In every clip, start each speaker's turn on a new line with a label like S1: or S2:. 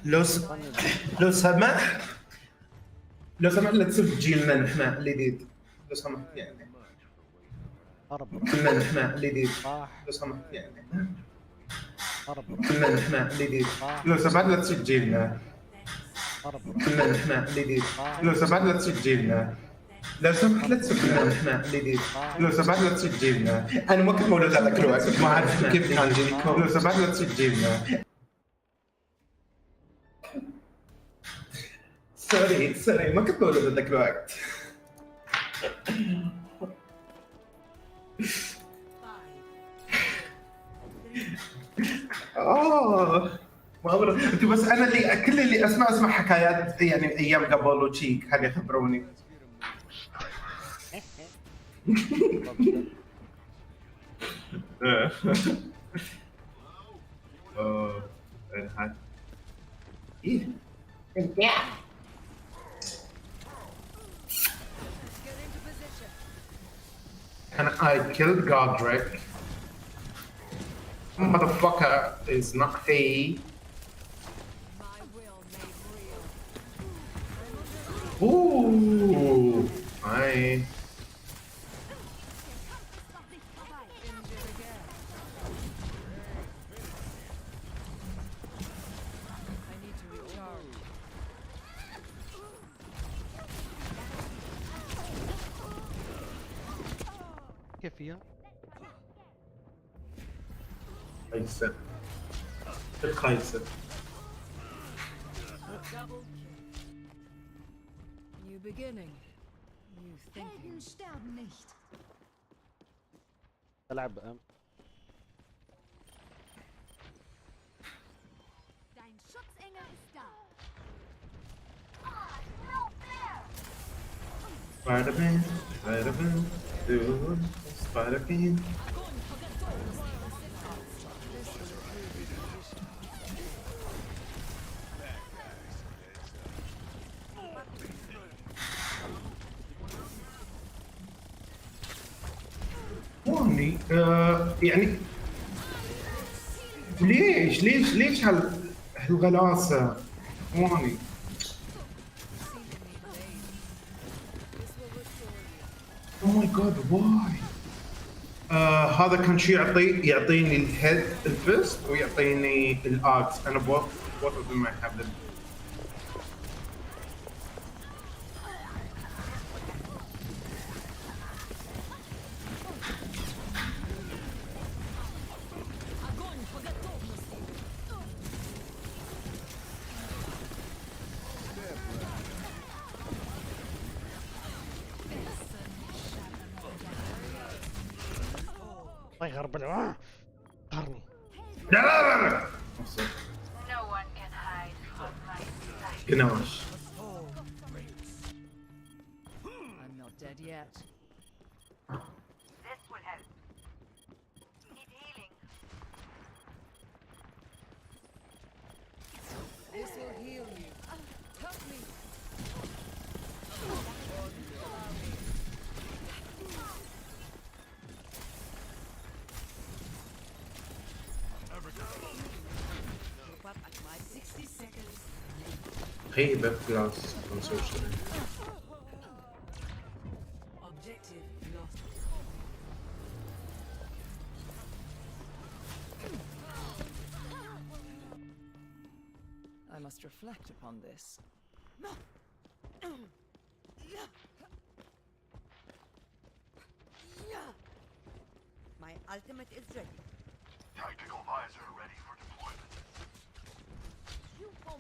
S1: لو س... لو سمحت لو سمحت لا تسب جيلنا نحن الجديد لو سمحت يعني جيلنا نحن الجديد لو سمحت يعني جيلنا نحن الجديد لو سمحت لا تسب جيلنا جيلنا نحن الجديد لو سمحت لا تسب جيلنا لو سمحت لا تسبنا نحن الجديد لو سمحت لا تسب جيلنا انا ما كنت مولود هذاك الوقت ما اعرف كيف كان جيلكم لو سمحت لا تسب جيلنا سوري ما كنت مولود هذاك الوقت ما أبرد. انتوا بس انا اللي كل اللي اسمع حكايات يعني ايام قبل وشيك هذه خبروني. ايه and I killed Godric. Motherfucker is not he. Ooh, hi.
S2: كيف فيها؟
S1: خايسة خايسة.
S3: New beginning. New thinking.
S4: Helden sterben nicht.
S2: العب ام
S4: Dein Schutzengel ist da.
S1: Spider-Man, Spider-Man. واني يعني ليش هالغلاسة واني Oh my god, why? هذا كان شيء يعطيني الهيد الفيست ويعطيني الاكس. انا both of them I have them.
S2: الله يخرب العوام قهرني.
S1: لا
S4: No one can hide from my sight.
S1: قناش.
S3: I'm not dead yet.
S4: This will help. Need healing.
S3: This will heal you. Help me. Group up at my 60 seconds.
S1: غيبة كلاس سوشيال.
S3: Objective lost. I must reflect upon this. My ultimate is ready.
S5: Tactical visor ready for deployment.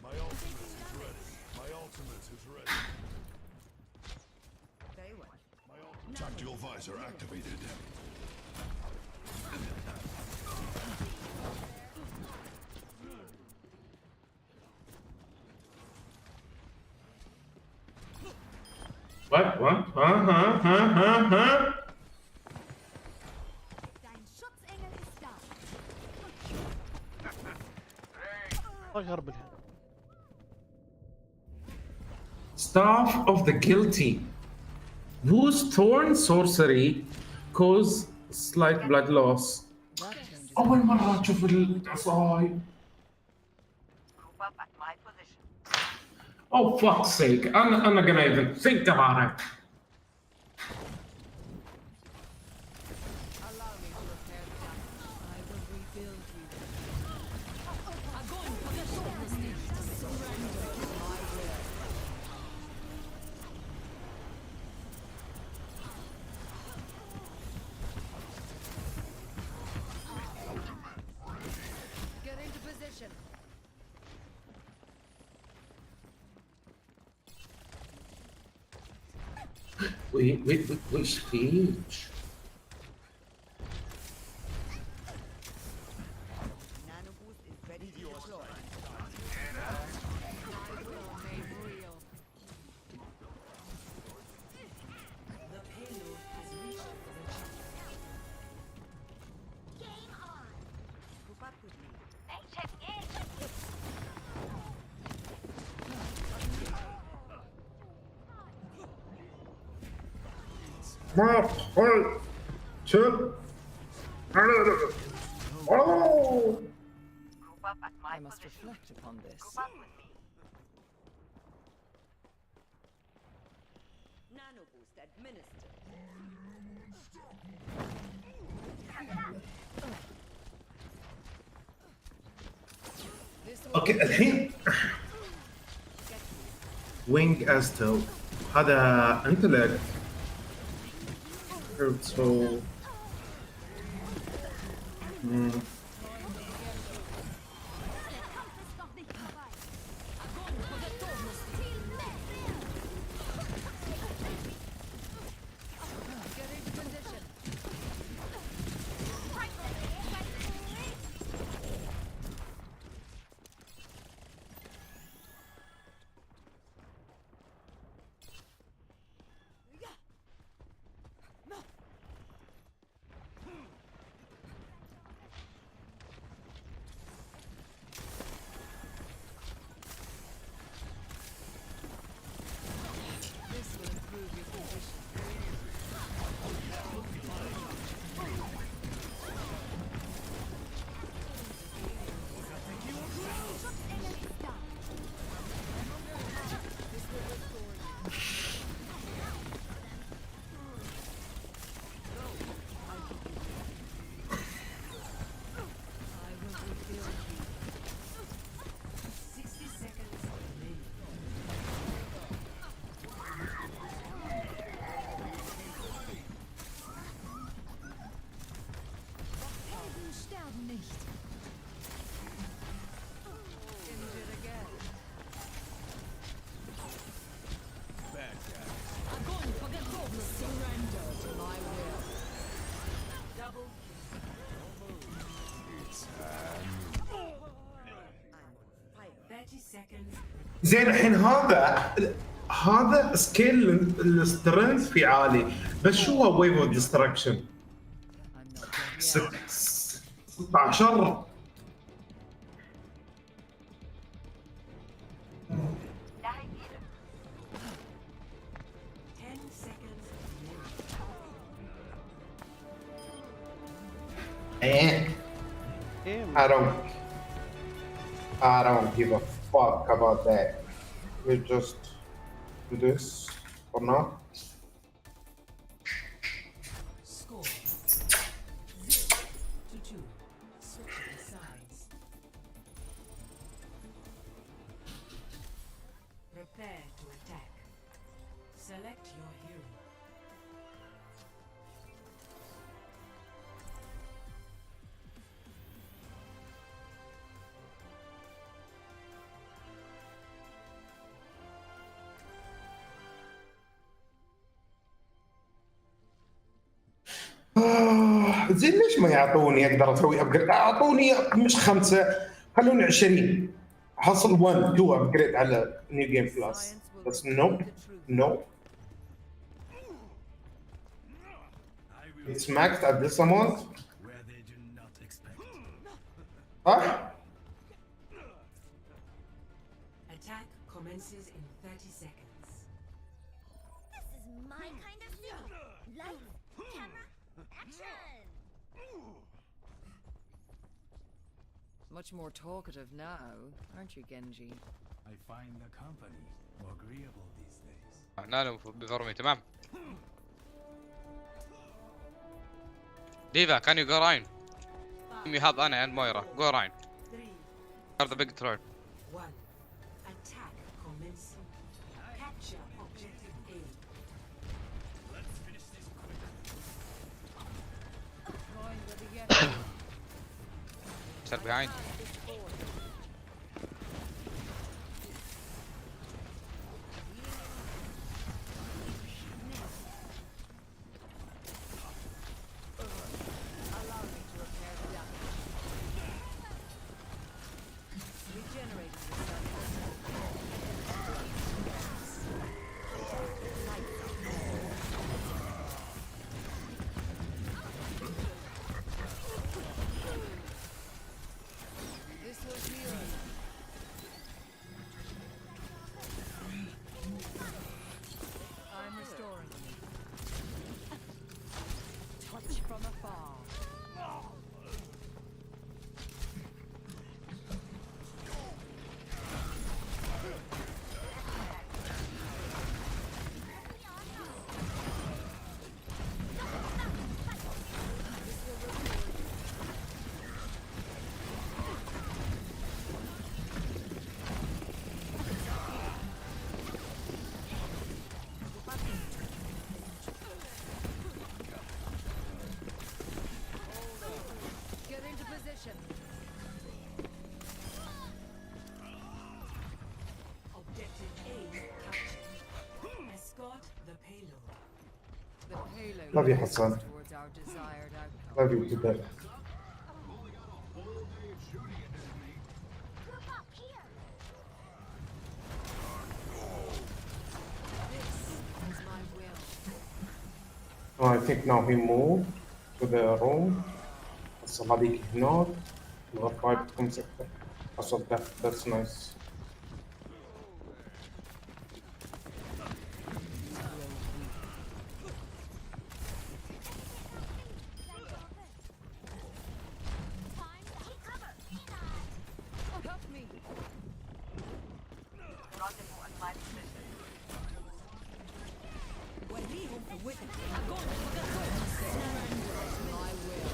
S5: My ultimate is ready. My ultimate is ready.
S3: Very well.
S5: My ultimate. Tactical visor activated.
S1: What?
S4: Dein Schutzengel ist da.
S2: الله يخرب العوام.
S1: Staff of the guilty, whose torn sorcery cause slight blood loss.
S3: That changes.
S1: أول مرة أشوف العصاي.
S4: Group up at my position.
S1: Oh fuck's sake. I'm not gonna even think about it.
S3: Allow me to repair the damage. I will rebuild you. Огонь по готовности. Surrender to my will. Get into position.
S1: Wait, stage.
S3: Nano boost is ready to deploy. My will made real.
S6: The payload has reached the chip.
S4: Game on.
S3: Group up with me.
S4: They check in.
S1: Mark, hold, chill. Oh!
S4: Group up at my
S3: I must
S4: position.
S3: reflect upon this.
S4: Group up with me.
S6: Nano boost administered.
S3: This will
S1: اوكي الحين وينج استل هذا انتلكت سو
S3: get into position. This will improve your position. This will restore you. I will rebuild you.
S6: 60 seconds remaining.
S3: Helden sterben nicht. Injured again. Огонь по готовности. Surrender to my will.
S6: Double kill. 30 seconds.
S1: زين الحين هذا سكيل السترينث في عالي بس شو هو ويف اوف ديستركشن
S3: I'm not dead yet.
S1: 16
S4: ده هيجيلك.
S6: 10 seconds remaining.
S1: ايه
S2: Game.
S1: I don't give a fuck about that. We just do this or not.
S6: Score 0-2. Switching sides. Prepare to attack. Select your hero.
S1: زين ليش ما يعطوني اقدر اسوي ابجريد؟ اعطوني مش 5 خلوني 20 احصل 1 2 ابجريد على نيو جيم بلس بس نو نو It's maxed at this amount
S5: Where they do not expect.
S1: صح؟
S6: Attack commences in 30 seconds.
S4: This is my kind of thing. Lights, camera, action.
S3: Much more talkative now, aren't you, Genji?
S5: I find the company more agreeable these days.
S7: نالم بفرمي تمام. Diva, can you go Ryan? We have Anna and Moira. Go Ryan.
S6: 3,
S7: Are the big troll.
S6: 1. Attack commencing. Capture objective A.
S7: Start behind.
S3: Allow me to repair the damage. Regenerating this was healing. I'm restoring you. Touch from afar. Get into position.
S6: Objective A captured. Escort the payload.
S3: The payload
S1: Love you,
S3: moves
S1: Hassan.
S3: towards our desired outcome.
S1: Love you to death.
S4: Group up here.
S3: This is my will.
S1: Oh, I think now he moved to the room. الصناديق هناك. الغرفة بتكون سكتة. أصدق that's nice.
S4: Time to take cover.
S3: Help me. My will.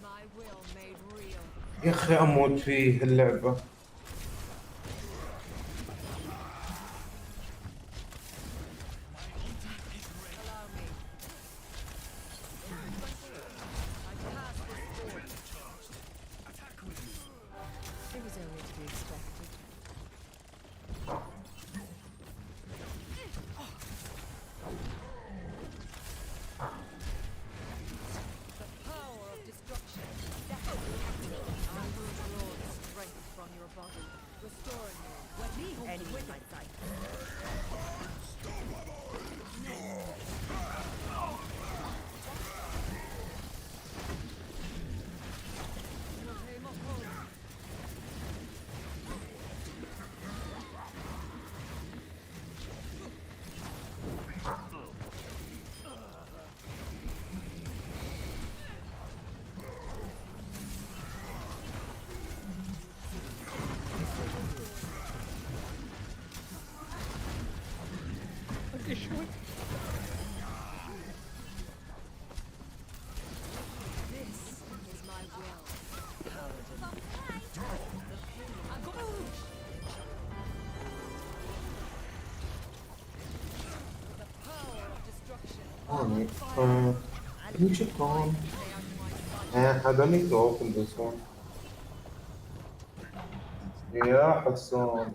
S3: My will made real.
S1: يا أخي أموت فيه اللعبة.
S3: Allow me. I passed this fort. It was only to be expected. The power of destruction. I will draw the strength from your body, restoring you. Enemy in sight.
S2: ايش شوي؟
S3: This is my will. The power of destruction.
S1: Alright, can you check on? I don't need to open this one. يا حسان.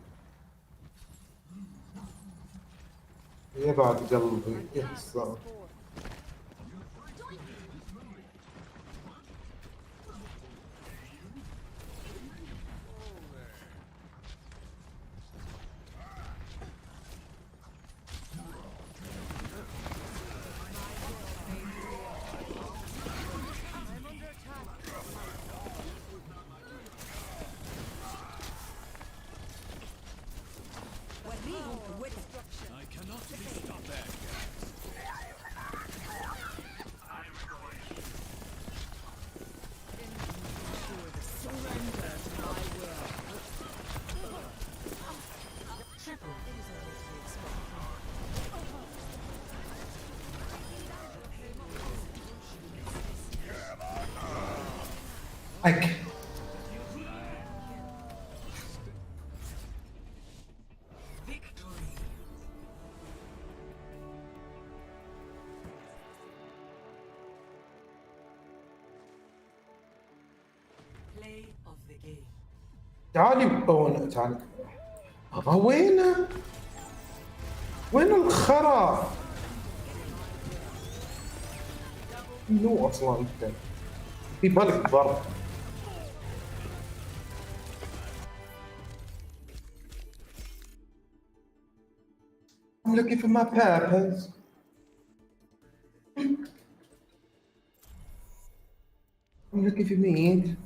S1: يا بعد قلبي يا حسان. أك.
S6: Play of the game.
S1: تعالي تعالي. وينه؟ وين الخرا؟ منو اصلا انت؟ في بالك برا. I'm looking for my purpose. I'm looking for me.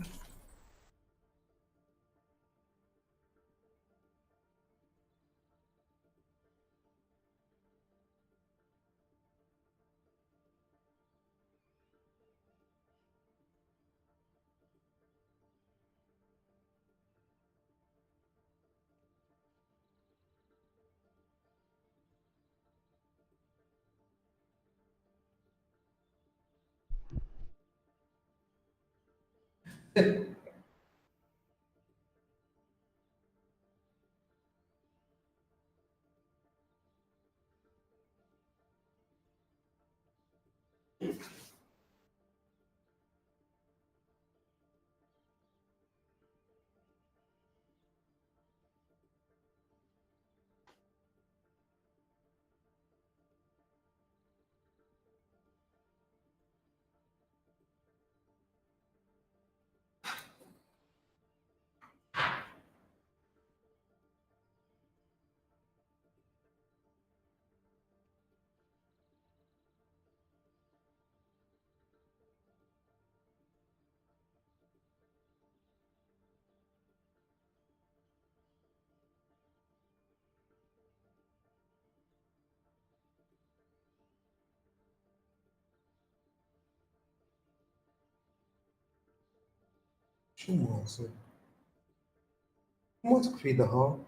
S1: شو مواصل؟ موثق في دها.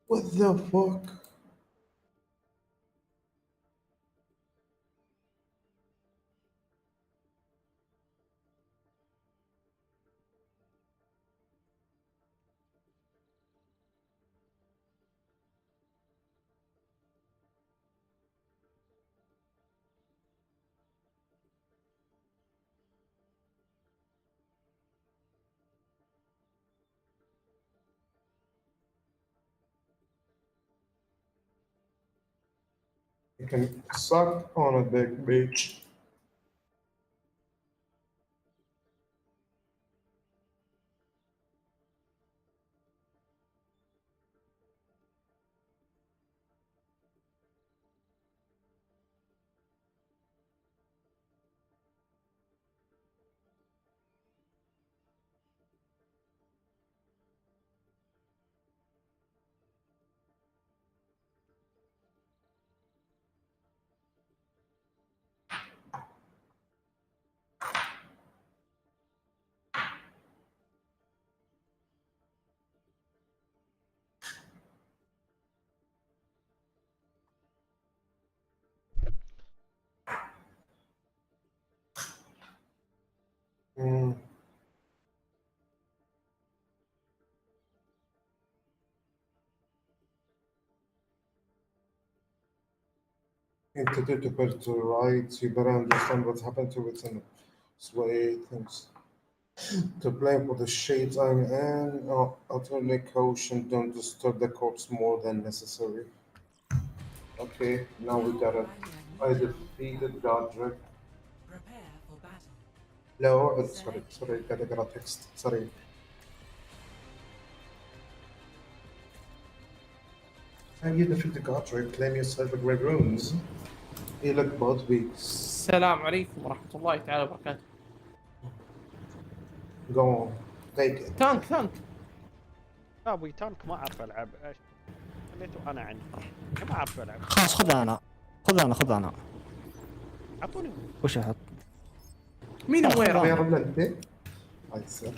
S1: What the fuck? You can suck on a big beach. Introduced to personal rights, you better understand what's happened to within sway things. To blame for the shades I'm in, utterly caution, don't disturb the corpse more than necessary. Okay, now we got it. I defeated Godric.
S6: Prepare for battle.
S1: No, sorry, gotta text, sorry. And you defeated Godric, claim yourself a great runes. You look both weeks.
S2: السلام عليكم ورحمة الله تعالى وبركاته.
S1: Go on, take it.
S2: تانك
S8: لا ابوي تانك ما اعرف العب ايش خليته انا عندي ما اعرف العب.
S9: خلاص خذ انا
S8: اعطوني
S9: وش احط؟
S2: مين مويرة؟
S1: غير انت؟ هاي السر.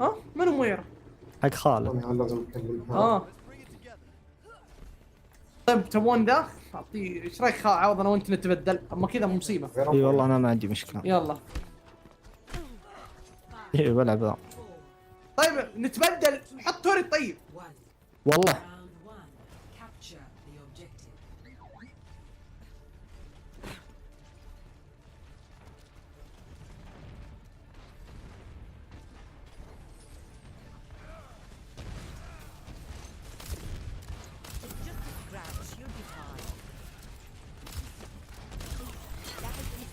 S2: ها؟ من مويرة؟
S9: حق خالد.
S1: انا لازم اكلمها.
S2: طيب تبون ذا؟ اعطيه ايش رايك عوض انا وانت نتبدل؟ اما كذا مصيبه.
S9: اي والله انا ما عندي مشكلة.
S2: يلا.
S9: اي بلعب ذا.
S2: طيب نتبدل نحط توري طيب.
S9: والله
S6: Round 1. Capture the objective.
S3: It's just a scratch. You'll be fine. That is it.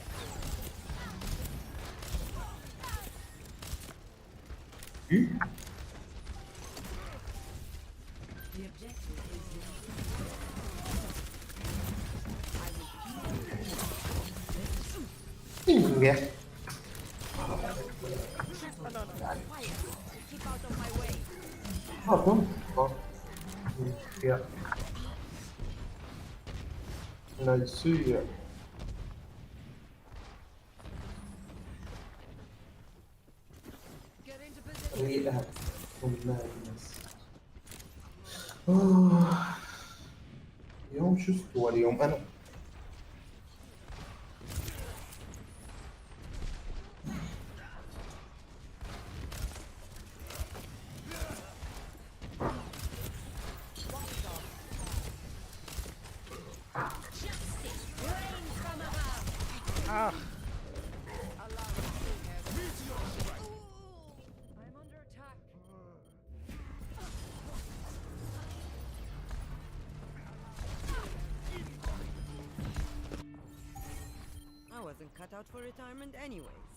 S6: The objective is
S1: يا
S3: Keep out of my way.
S1: يا نايسية.
S3: Get into position.
S1: ريئة اليوم شو استوى اليوم أنا؟
S8: آخ
S3: I'm under attack. I wasn't cut out for retirement anyways.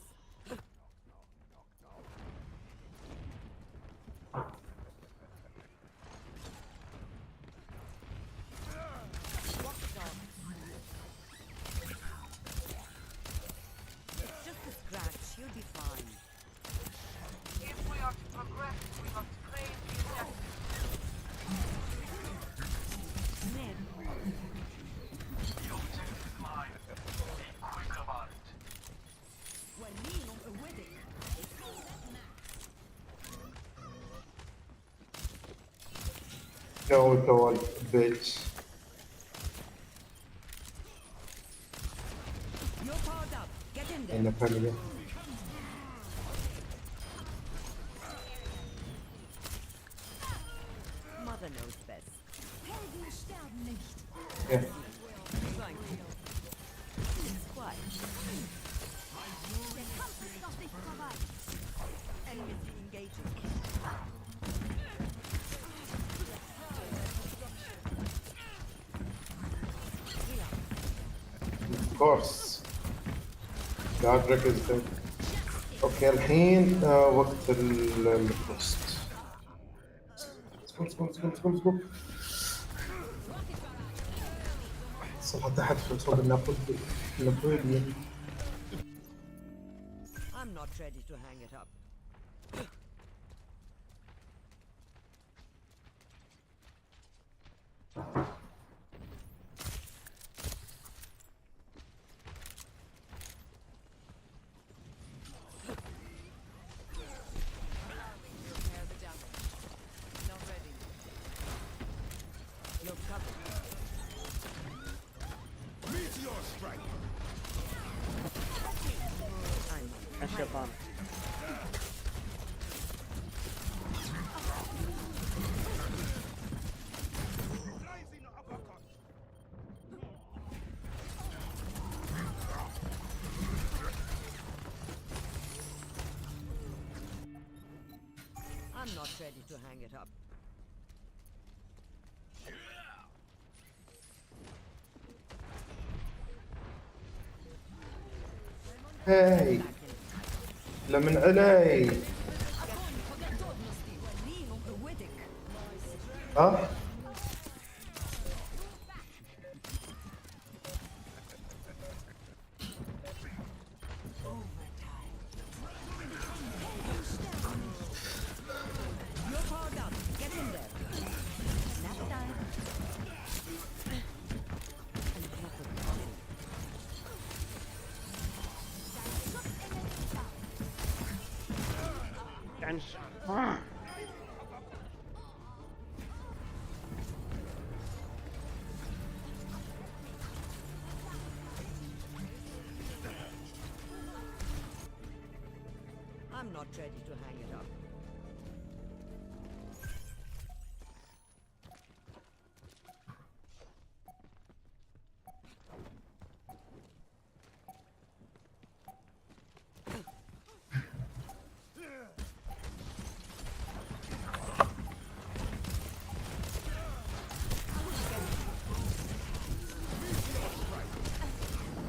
S3: It's just a scratch. You'll be fine.
S10: If we are to progress, we must claim the objective.
S1: No, tall bitch.
S3: You're powered up. Get in there.
S1: In the family.
S3: Mother knows best.
S4: Helden sterben nicht.
S1: Yeah.
S3: Trying to. It's quiet.
S4: Der Kampf ist noch nicht vorbei.
S3: Enemies engaging.
S1: Of course. The Adric is dead. اوكي الحين وقت البوست. Let's go. صفحة تحت في صوب النابولي.
S3: I'm not ready to hang it up. Repair the damage. Not ready. You're covered. I'm
S8: الشيطان
S3: I'm not ready to hang it up.
S1: هاي لمن علي. ها؟
S3: You're powered up. Get in there.
S4: Snap time.
S8: يعني
S3: not ready to hang it up.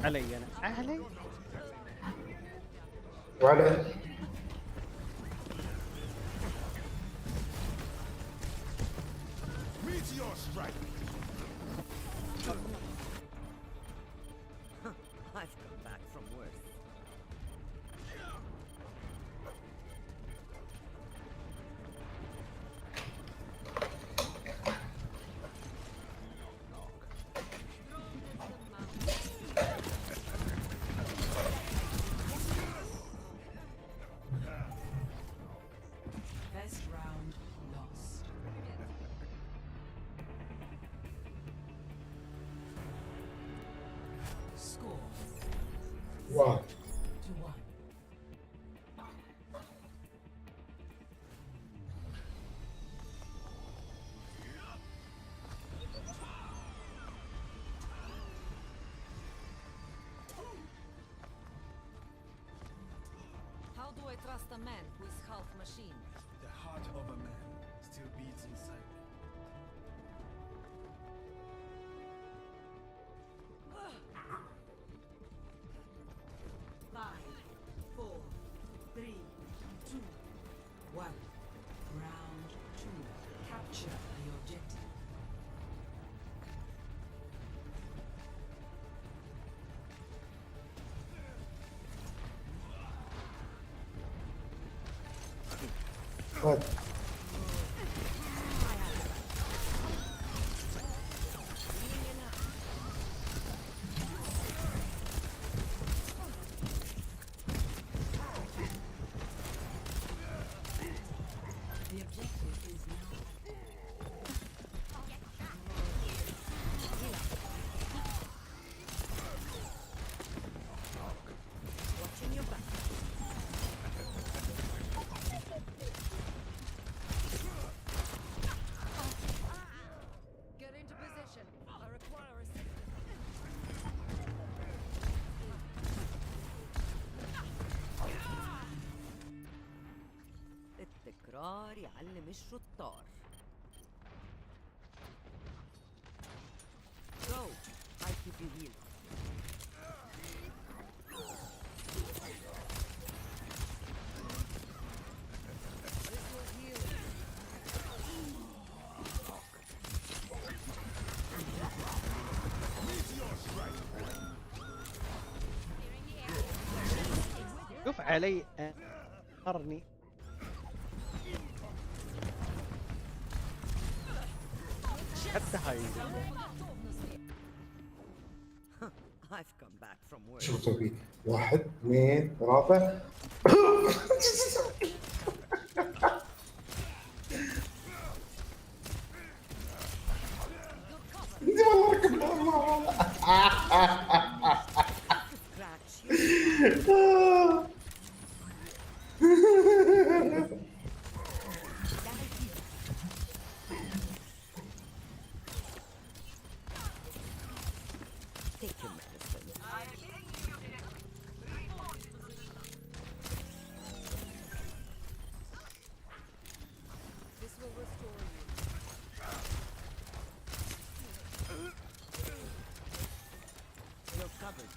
S8: علي انا علي
S1: وعلى
S3: I've come back from worse.
S6: First round lost. Score
S1: واحد
S6: 2-1.
S3: How do I trust a man who is half machine?
S5: The heart of a man still beats inside me.
S6: Five, four, three, two, one. Round two. Capture the objective.
S1: واحد
S6: The objective is now.
S3: Watching your back. Get into position. I require assistance. التكرار يعلم الشطار. Go. I keep you healed. This will heal.
S8: شوف علي أرني حتى هاي
S3: I've come back from work.
S1: شوف فيه واحد اثنين ثلاثة انت والله ركبت الله
S3: Scratch. Take your medicine. This will restore you. You're covered.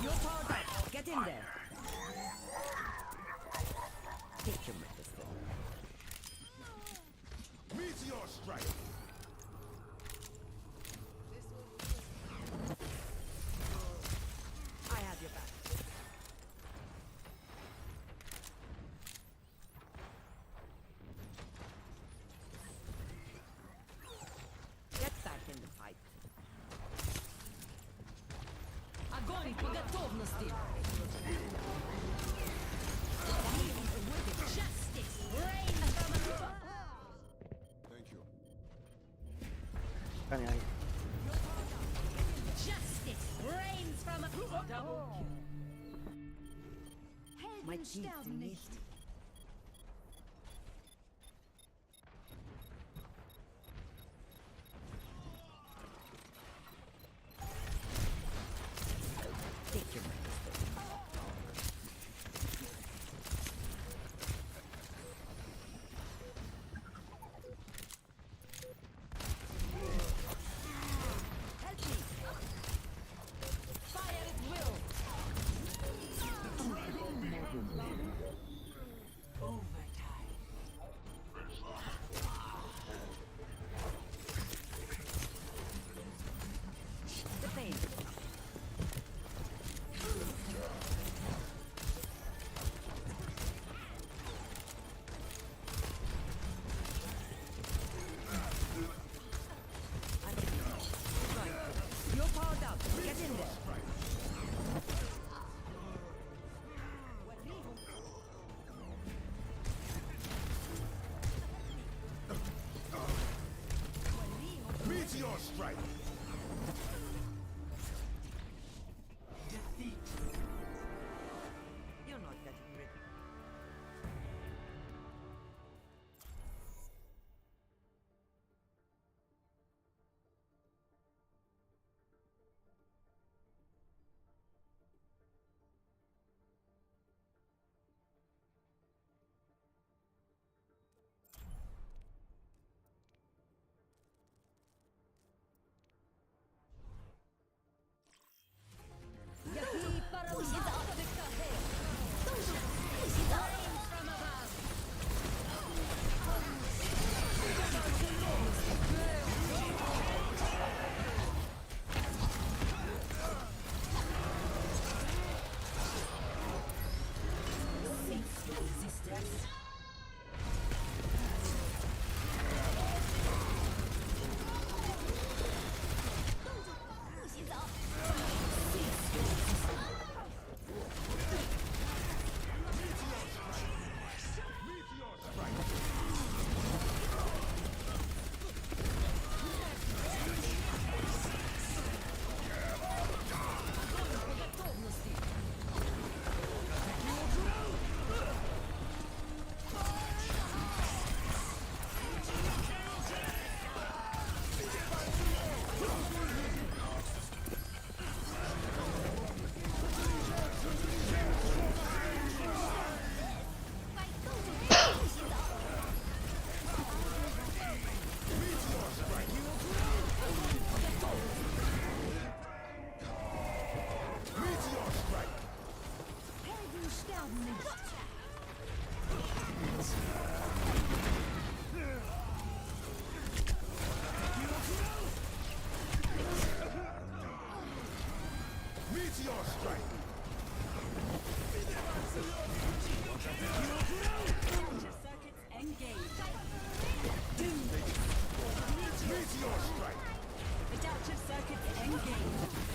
S3: You're powered up. Get in there. Take your medicine.
S5: Meteor strike!
S3: I have your back. Get back in the fight. Огонь по готовности!
S8: خليني أعيد.
S3: My teeth nicht. You're not getting rid.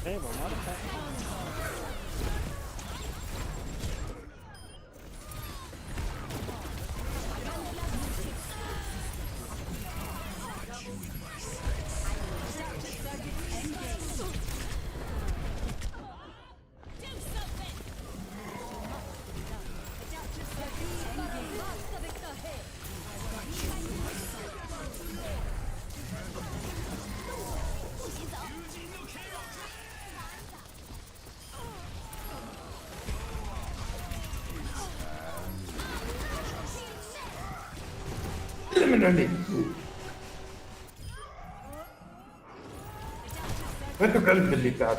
S8: ايه ما اعرف.
S1: من عليه انت قلب اللي تعب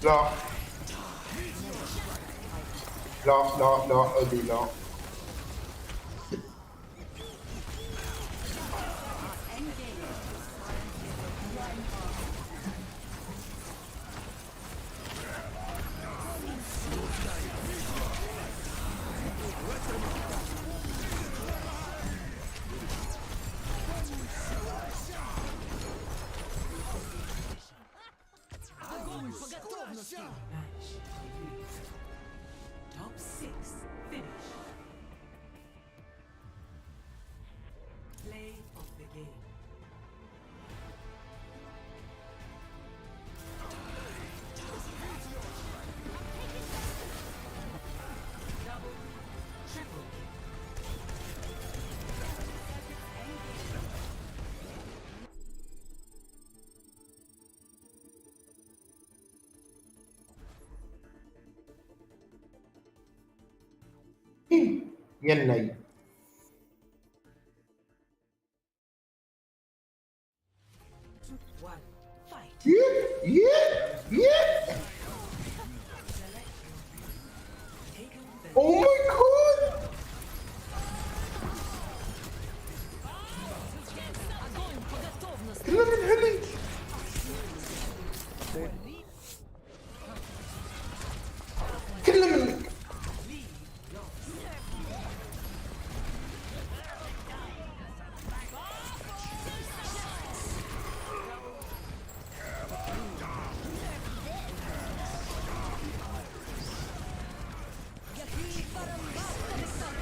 S1: لا لا لا لا أبي لا
S6: Match complete. Top 6 finish. Play of the game. Double, triple kill.
S1: يني.
S6: One, fight. Taken the
S1: Oh my god! كلها من هني. كلها منك.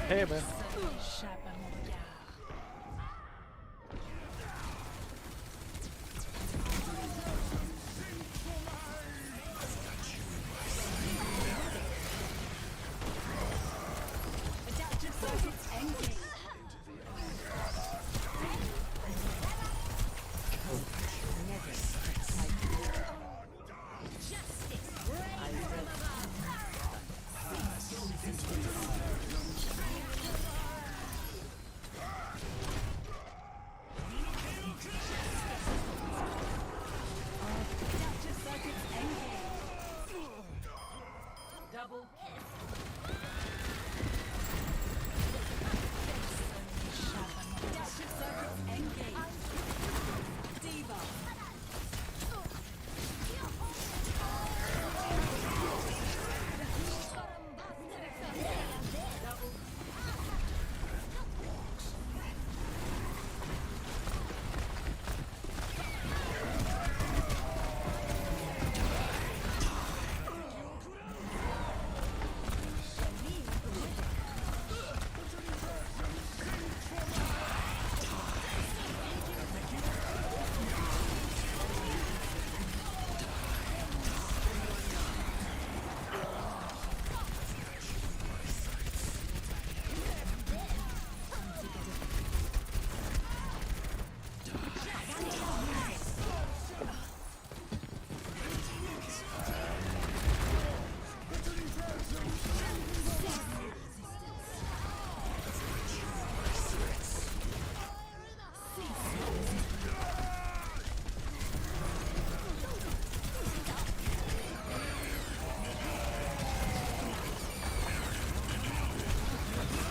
S8: هيبه.
S6: double kill.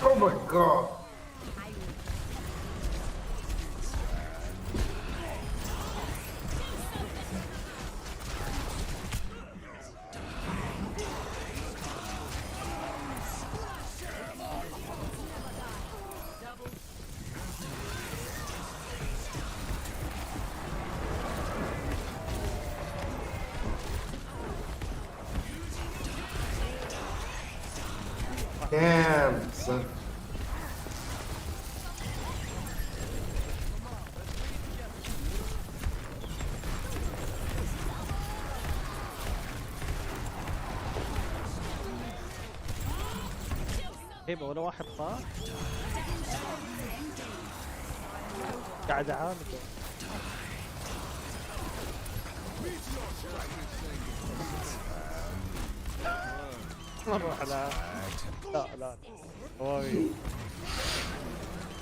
S1: Oh my god. Damn, son.
S8: هيبه ولا واحد صار قاعد اعاند نروح لا لا لا اوي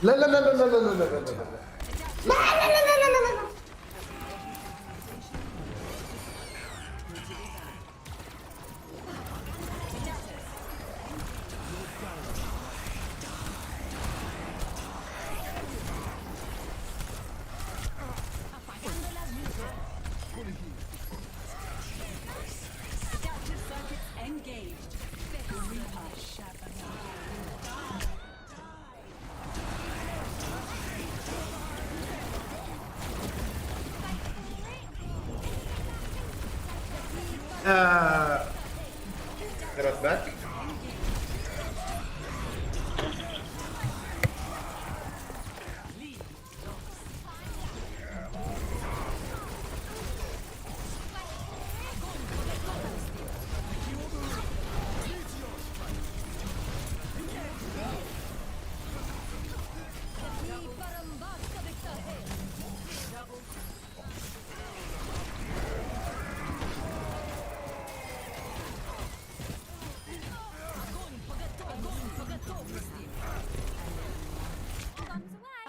S1: لا لا لا لا لا لا لا لا لا لا. Get back.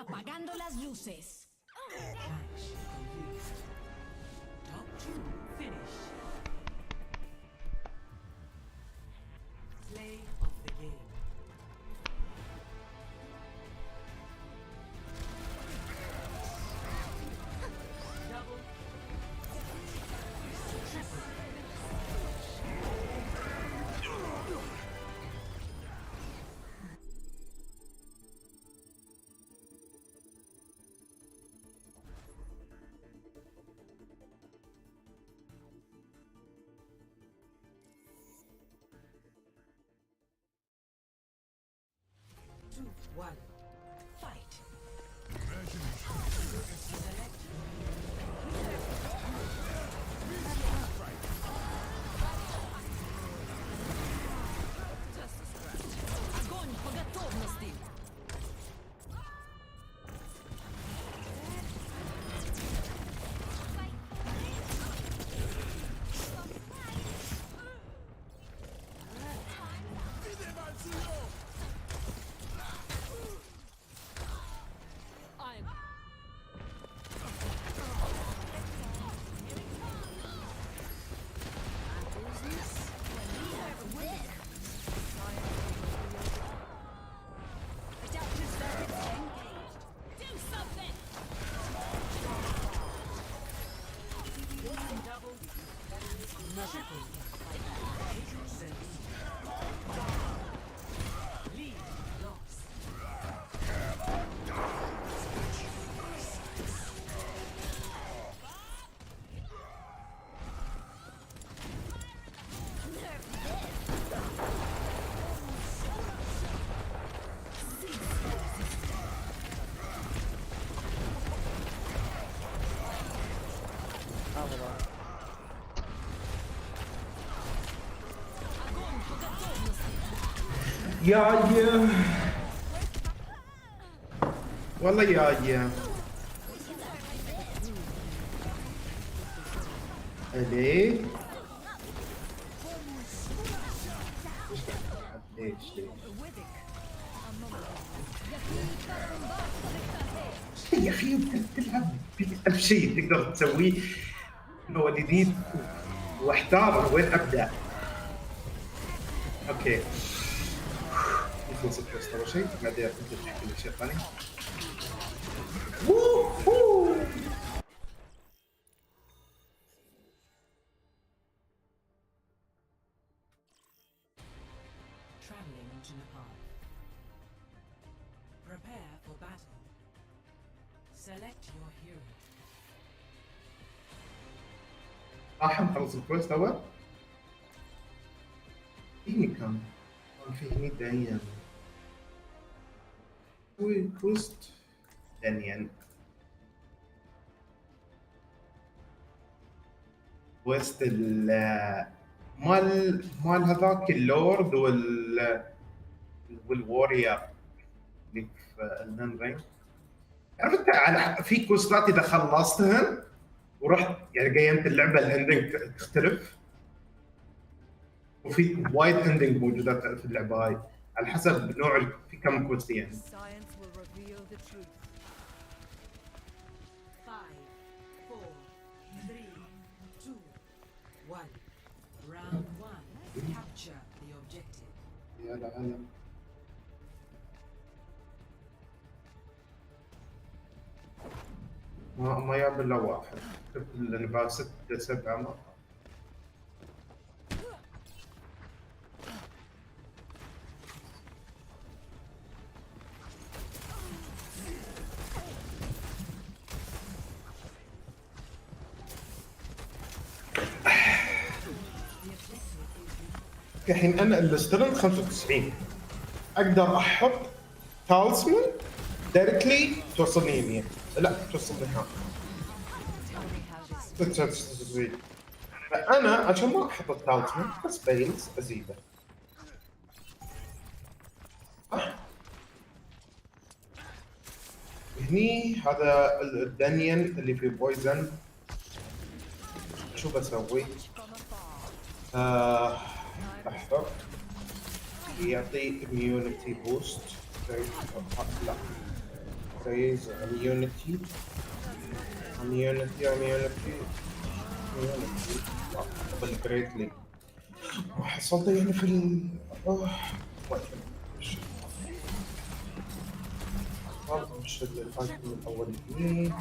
S6: Apagando las luces. Top 2 finish. Play of the game. Double. Two, one, fight. Select огонь по готовности.
S1: يا والله يا ليه؟ ليش يا اخي انت تلعب بألف شيء تقدر تسويه مواليدين واحتار وين ابدا. اوكي يخلص الكوست اول شيء بعدين انت تحكي لي شيء ثاني.
S6: traveling into Nepal. Prepare for battle. Select your hero.
S1: راح نخلص الكوست اول. فيني كم في 100 ايام كوست ثانيا كوست مال هذاك اللورد والوورير اللي في النن رينج. عرفت على في كوستات اذا خلصتهن ورحت يعني قيمت اللعبه الاندنج تختلف، وفي وايد اندنج موجودات في اللعبه هاي على حسب نوع في كم كوست يعني.
S3: Science will reveal the truth.
S6: 5, 4, 3, 2, 1. Round 1. Capture the objective.
S1: يلا هلا ما ياب الا واحد لان بعد 6 7 مرات. الحين انا السترنث 95 اقدر احط تالسمان دايركتلي توصلني 100 لا توصلني ها 96 فانا عشان ما احط التالسمان بس بيلز ازيده صح هني هذا الدنيان اللي في بويزن شو بسوي؟ لحظة يعطي immunity boost لا raise immunity قبل greatly حصلت يعني في ال مش الايتم الاول هني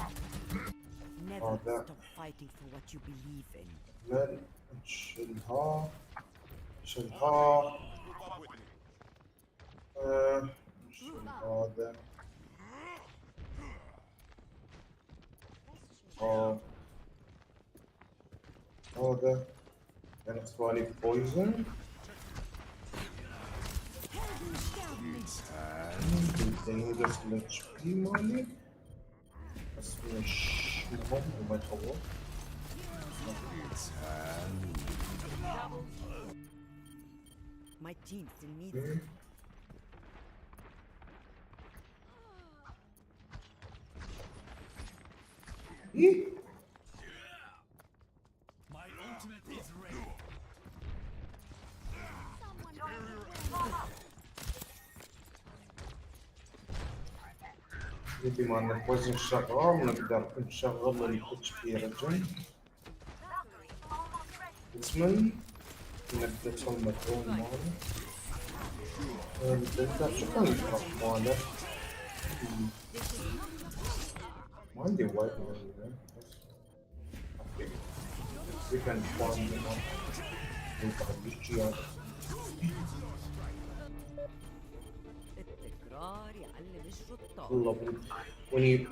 S3: Never
S1: that.
S3: stop fighting for what you believe in.
S1: لا نشيلها نشيل هذا هذا يعني اخواني بويزن دينجرس الاتش بي مالي بس مش مهم وما يخوف
S3: My team still needs you.
S1: إيه؟
S5: My ultimate is ready.
S1: بما ان الوزن شغال نقدر نشغل الاتش بي رجل اسمن نقدر المكون ماله نقدر شو كان الفرق ماله ما عندي وايد من بس كان فان منه يقعد يجي
S3: التكرار يعلم الشطار.
S1: والله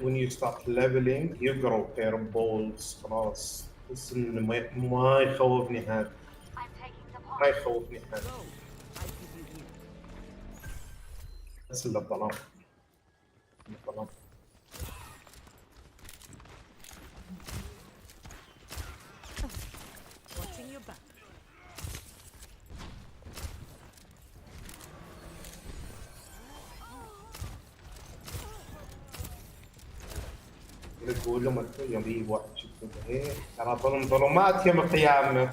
S1: when you start leveling you grow pair of balls خلاص بس انه ما يخوفني هذا ما يخوفني هذا
S3: I keep you here.
S1: بس الا الظلام الظلام
S3: Watching your back.
S1: يقول لهم يوم يجي واحد شوفوا هيك ترى ظلمات يوم القيامة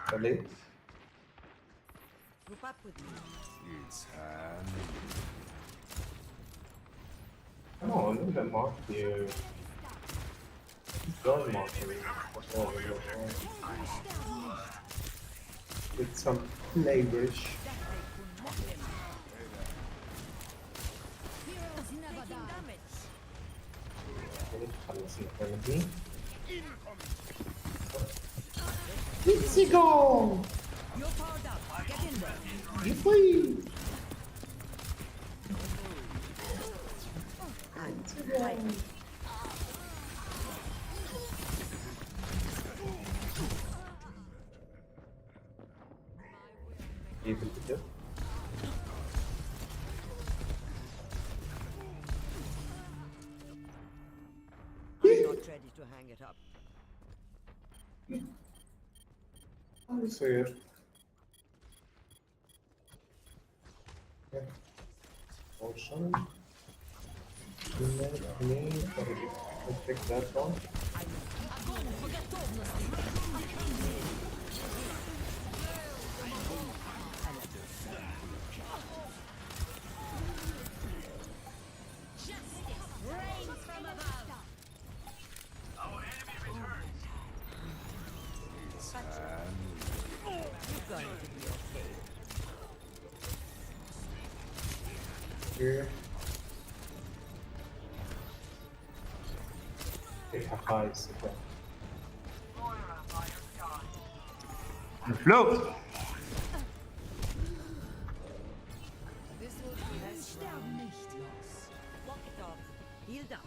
S1: خليه
S3: Group up with me.
S1: No, لا ما في دول ما في with some flavors خلص الثاني Let's go!
S3: You're powered up. Get in there.
S1: Yippee! كيف الفكرة؟
S3: I'm not ready to hang it up.
S1: يصير Ocean. Let's take that one.
S3: You're going to be okay.
S1: Here. Take a high second. Float!
S3: This will be less down. Walk it off. Heal down.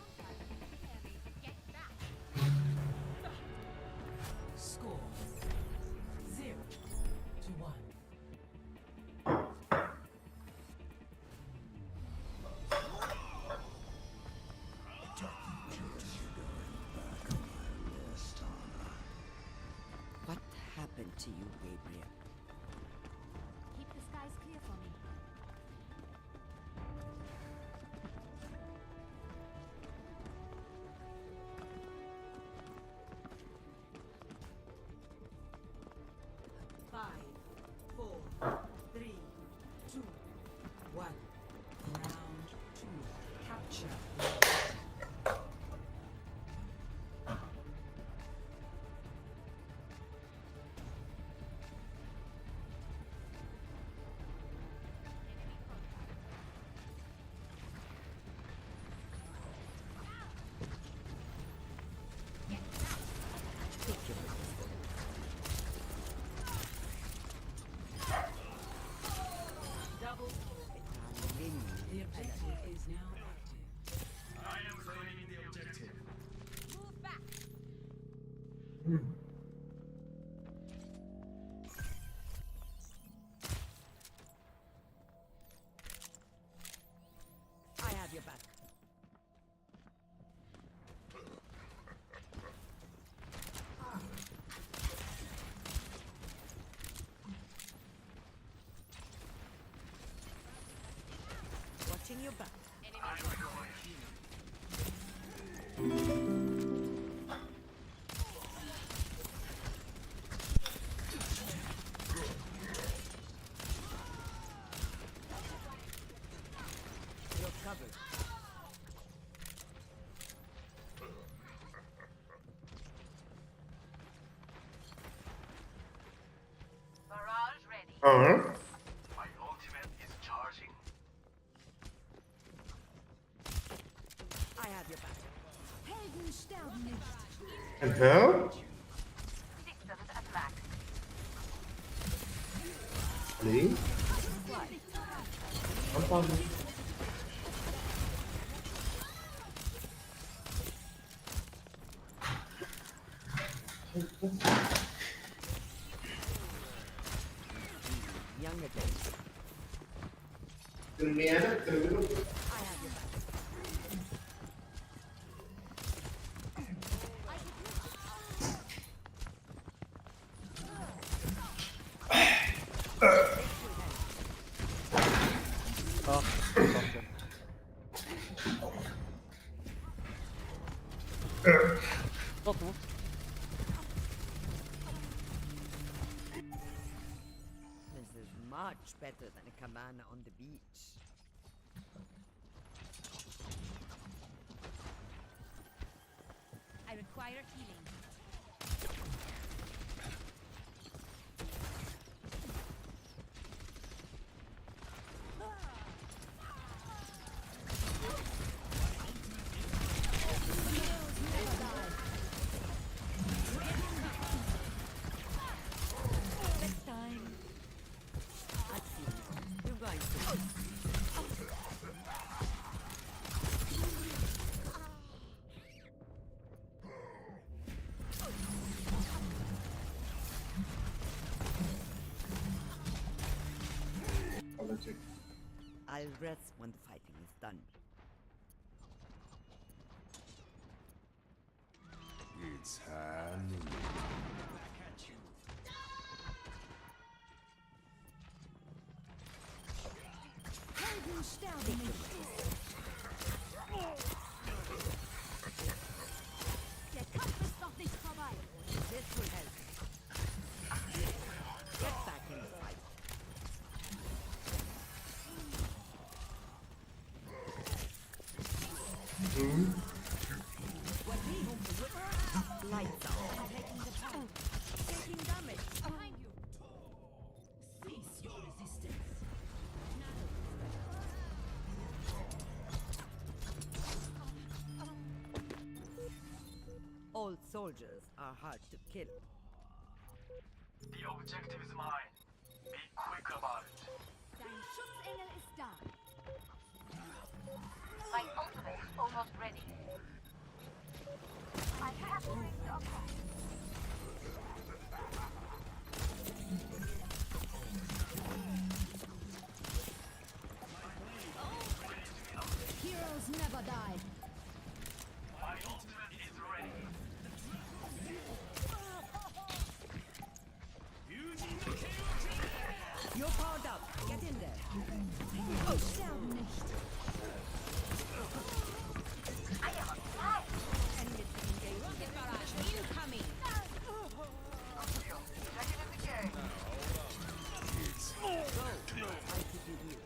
S3: your back. You're covered.
S10: Barrage ready.
S5: My ultimate is charging.
S3: I have your back. Helden sterben nicht.
S1: And how?
S10: Systems at max.
S1: Please? I'm fine.
S3: Younger days. I have your back.
S8: اه صح. اطمط.
S3: This is much better than a cabana on the beach.
S4: I require healing.
S3: Next time. I've seen you. You're going to. I'll rest when the fighting is done.
S5: It's Halloween.
S3: Helden sterben nicht.
S4: Der Kampf ist noch nicht vorbei.
S3: This will help. Get back in the fight. Lights out.
S4: Taking damage. Behind you.
S6: Cease your resistance.
S3: All soldiers are hard to kill.
S5: The objective is mine. Be quick about it.
S4: Dein Schutzengel ist da.
S10: My ultimate is almost ready. I have to make the upgrade.
S4: Heroes never die.
S5: My ultimate is ready.
S3: You're powered up. Get in there.
S4: Helden sterben nicht.
S3: Enemy engaged.
S4: Rocket barrage incoming.
S10: Second in the game.
S3: I could be you.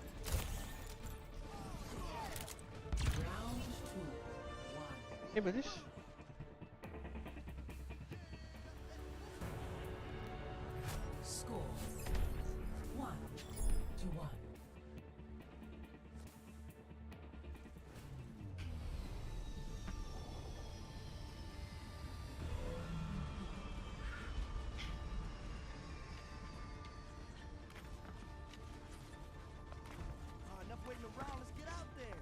S6: Round 2. 1.
S8: ايه بديش؟
S6: Score 1-1.
S11: Enough waiting around, let's get out there.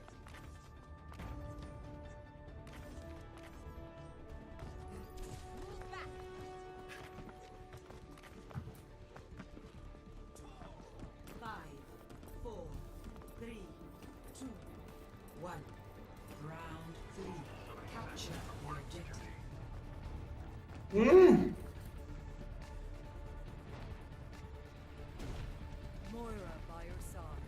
S4: Move back.
S6: 5, 4, 3, 2, 1. Round 3. Capture the objective.
S3: Moira by your side.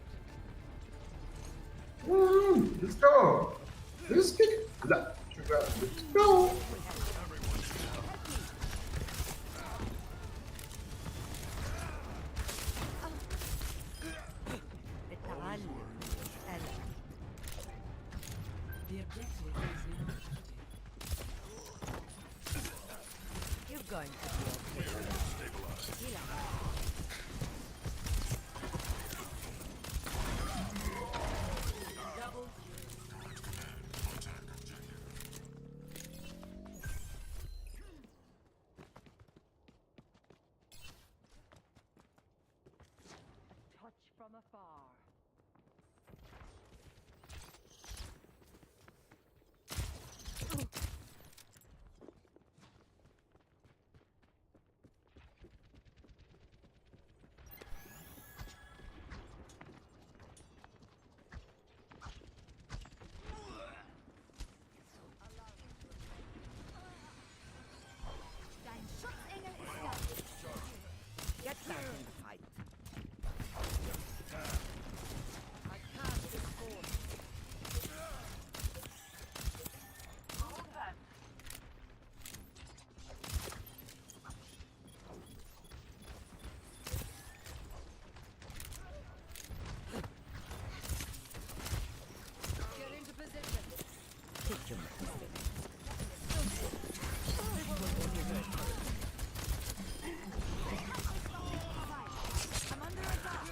S1: ريسكك لا شوف جو
S3: التعلم ألم.
S6: The objective is now.
S3: You're going to be okay. يلعب.
S6: Double
S3: Touch from afar.
S4: Dein Schutzengel ist da.
S3: Get back in the fight. I can't this force. Get into position. Take your medicine.
S4: I'm under attack.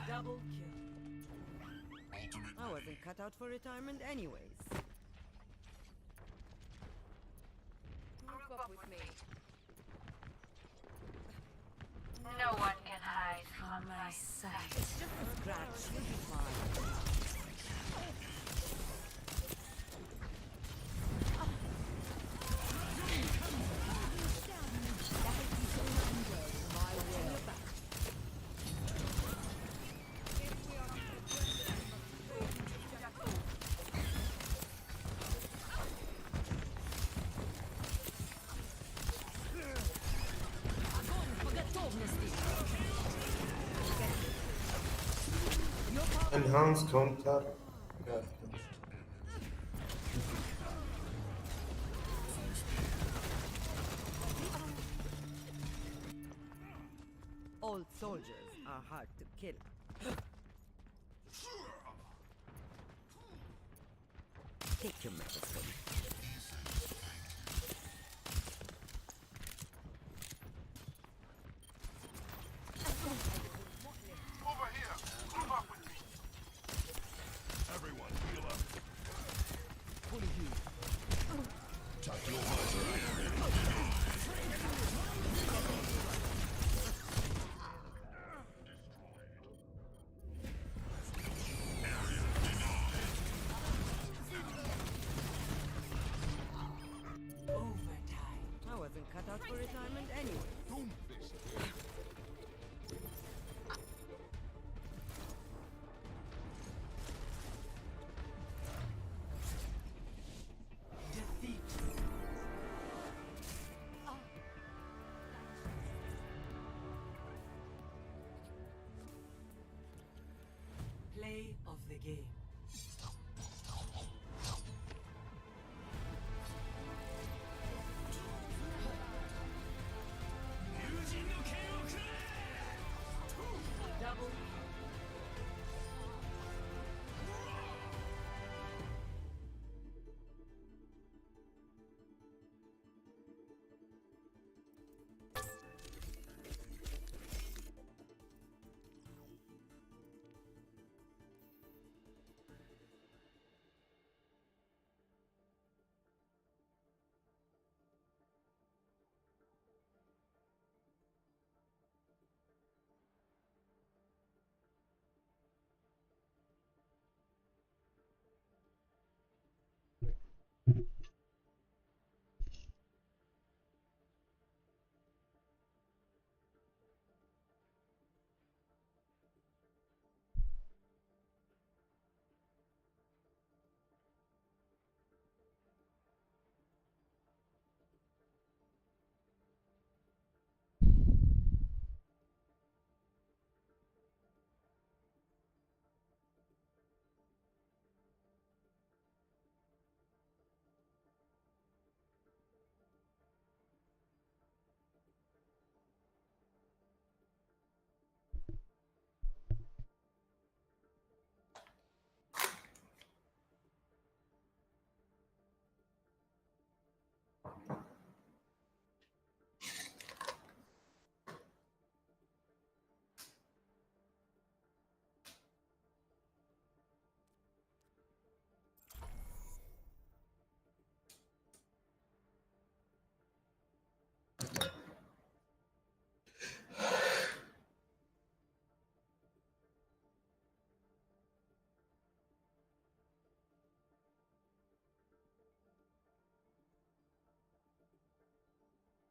S6: double kill.
S3: I wasn't cut out for retirement anyways. Group up with me.
S10: No one can hide from my sight.
S3: It's just a scratch. You'll be fine.
S1: انهانس كونتر
S3: Old soldiers are hard to kill. Take your medicine.
S5: Over here! Group up with me! Everyone, heal up.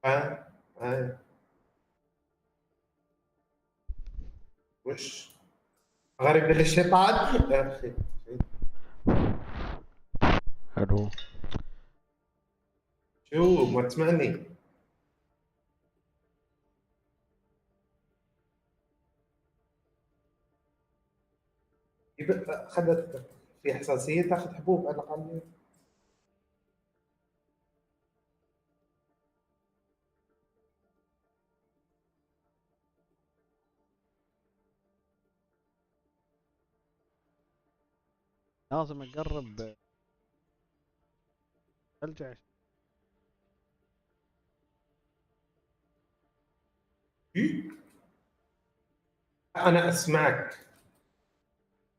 S1: اه اه وش غريب للشيطان يا اخي.
S8: حلو.
S1: شو ما تسمعني؟ خذت في حساسية تاخذ حبوب على الأقل.
S8: لازم اقرب ارجع.
S1: أنا أسمعك.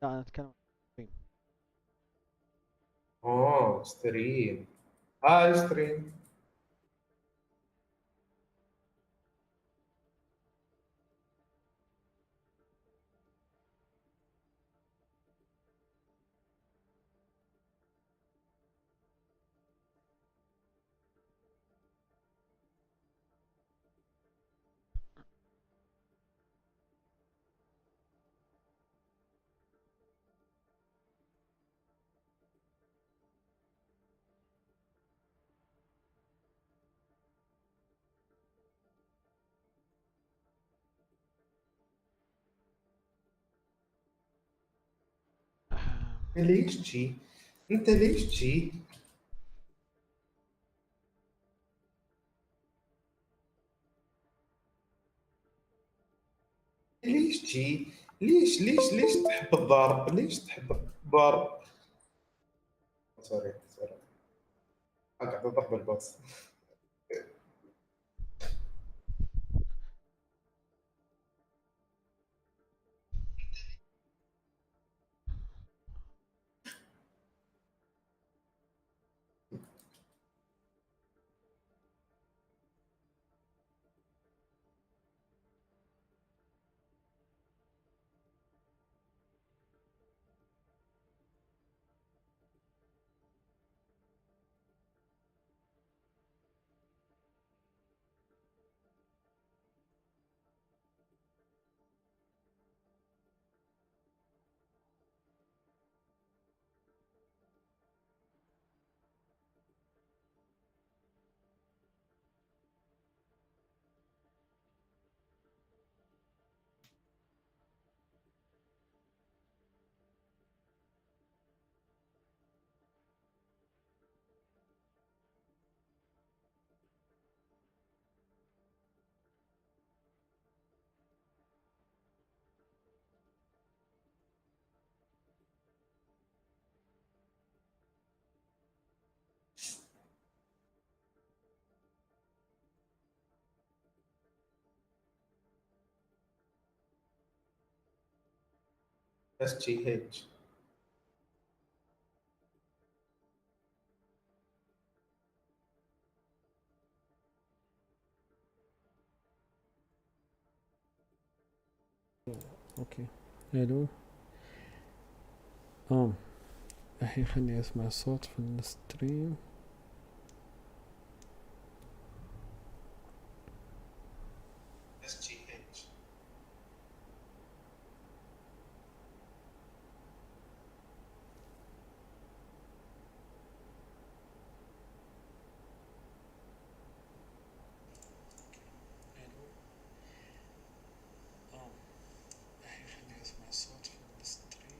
S8: لا انا اتكلم.
S1: أوه ستريم. هاي ستريم. ليش تجي؟ أنت ليش تجي؟ ليش تجي؟ ليش تحب الضرب؟ ليش تحب الضرب؟ سوري سوري. أقعد أضرب الباص. بس جي هيك.
S12: اوكي الو. الحين خلني اسمع الصوت في الستريم.
S1: بس جي هيك.
S12: الحين خلني اسمع الصوت في الستريم.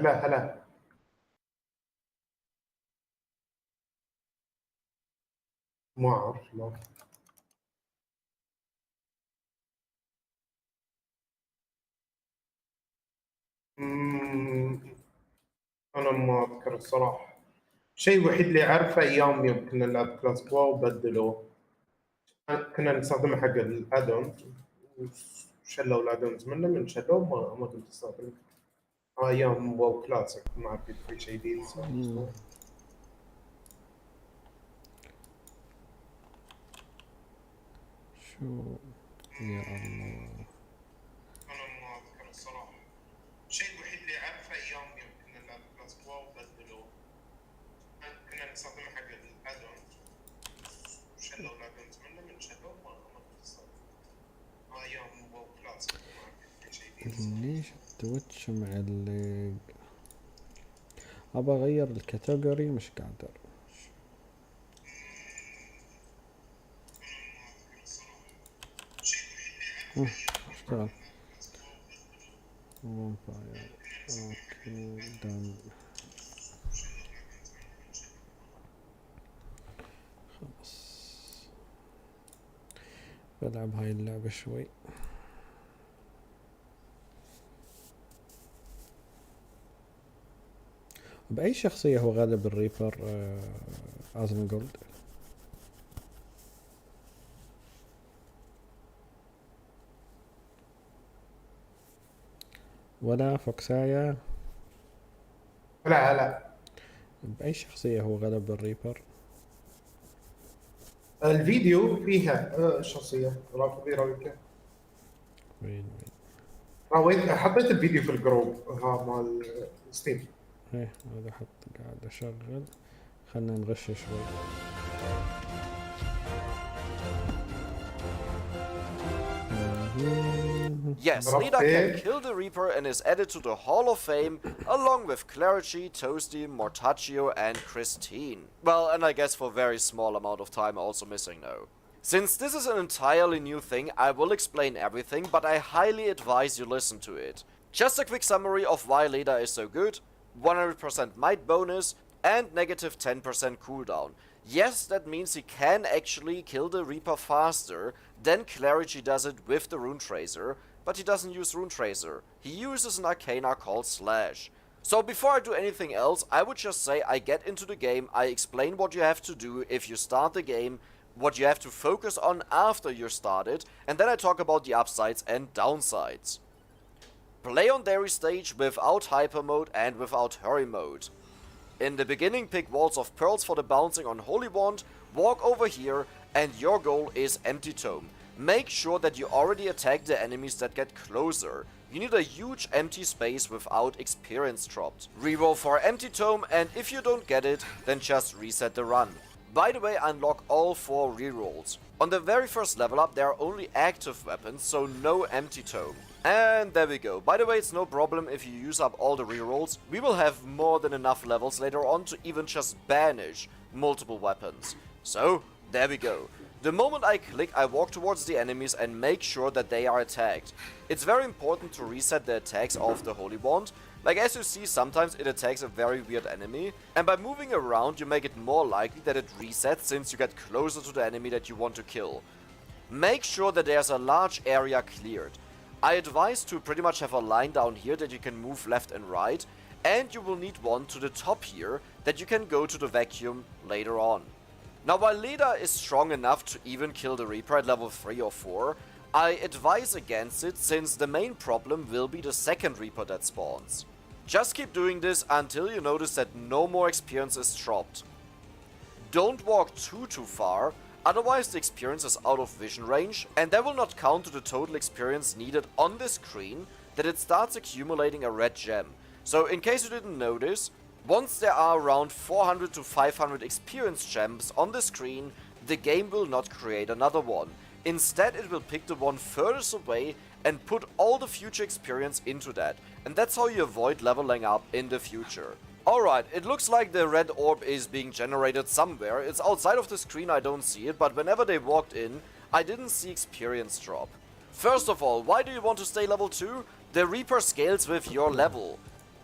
S1: هلا هلا. ما أعرف لا. أنا ما أذكر الصراحة. الشيء الوحيد اللي أعرفه أيام يوم كنا نلعب كلاس بوا وبدلوه، كنا نستخدمه حق الأدون وشلوا الأدونز منه، من شلوه ما كنت أستخدمه. أيام واو كلاسيك ما أعرف إذا في شيء جديد صار.
S12: شو يا الله.
S1: أنا ما أذكر الصراحة. الشيء الوحيد اللي أعرفه أيام يوم كنا نلعب كلاس بوا وبدلوه، كنا نستخدمه حق الأدون وشلوا الأدونز منه، من شلوه ما كنت أستخدمه. أيام واو كلاسيك ما أعرف إذا في شيء جديد صار.
S12: ليش التويتش معلق؟ ابى اغير الكاتيجوري مش قادر. اشتغل فامباير. اوكي دن. خلاص بلعب هاي اللعبة شوي. بأي شخصية هو غالب الريبر ازمجولد؟ ولا فوكسايا؟
S1: لا
S12: بأي شخصية هو غالب الريبر؟
S1: الفيديو فيها شخصية راكبي راويك.
S12: وين
S1: راويت حطيت الفيديو في الجروب ها مال ستيم.
S12: ايه هذا حط قاعد اشغل. خلنا نغش شوي.
S13: Yes, Lida can kill the Reaper and is added to the Hall of Fame along with Clarici, Toasty, Mortaccio and Christine. Well, and I guess for a very small amount of time also missing now. Since this is an entirely new thing, I will explain everything, but I highly advise you listen to it. Just a quick summary of why Lida is so good: 100% might bonus and negative 10% cooldown. Yes, that means he can actually kill the Reaper faster than Clarici does it with the Rune Tracer, but he doesn't use Rune Tracer. He uses an Arcana called Slash. So before I do anything else, I would just say I get into the game, I explain what you have to do if you start the game, what you have to focus on after you started, and then I talk about the upsides and downsides. Play on Dairy Stage without Hyper Mode and without Hurry Mode. In the beginning, pick Walls of Pearls for the bouncing on Holy Wand, walk over here, and your goal is Empty Tome. Make sure that you already attack the enemies that get closer. You need a huge empty space without experience dropped. Reroll for Empty Tome, and if you don't get it, then just reset the run. By the way, unlock all 4 rerolls. On the very first level up, there are only active weapons, so no Empty Tome. And there we go. By the way, it's no problem if you use up all the rerolls. We will have more than enough levels later on to even just banish multiple weapons. So, there we go. The moment I click, I walk towards the enemies and make sure that they are attacked. It's very important to reset the attacks of the Holy Wand. Like, as you see, sometimes it attacks a very weird enemy, and by moving around you make it more likely that it resets since you get closer to the enemy that you want to kill. Make sure that there's a large area cleared. I advise to pretty much have a line down here that you can move left and right, and you will need one to the top here that you can go to the vacuum later on. Now, while Lida is strong enough to even kill the Reaper at level 3 or 4, I advise against it since the main problem will be the second Reaper that spawns. Just keep doing this until you notice that no more experience is dropped. Don't walk too far, otherwise the experience is out of vision range, and that will not count to the total experience needed on the screen that it starts accumulating a red gem. So in case you didn't notice, once there are around 400 to 500 experience gems on the screen, the game will not create another one. Instead, it will pick the one furthest away and put all the future experience into that, and that's how you avoid leveling up in the future. Alright, it looks like the red orb is being generated somewhere. It's outside of the screen, I don't see it, but whenever they walked in, I didn't see experience drop. First of all, why do you want to stay level 2? The Reaper scales with your level.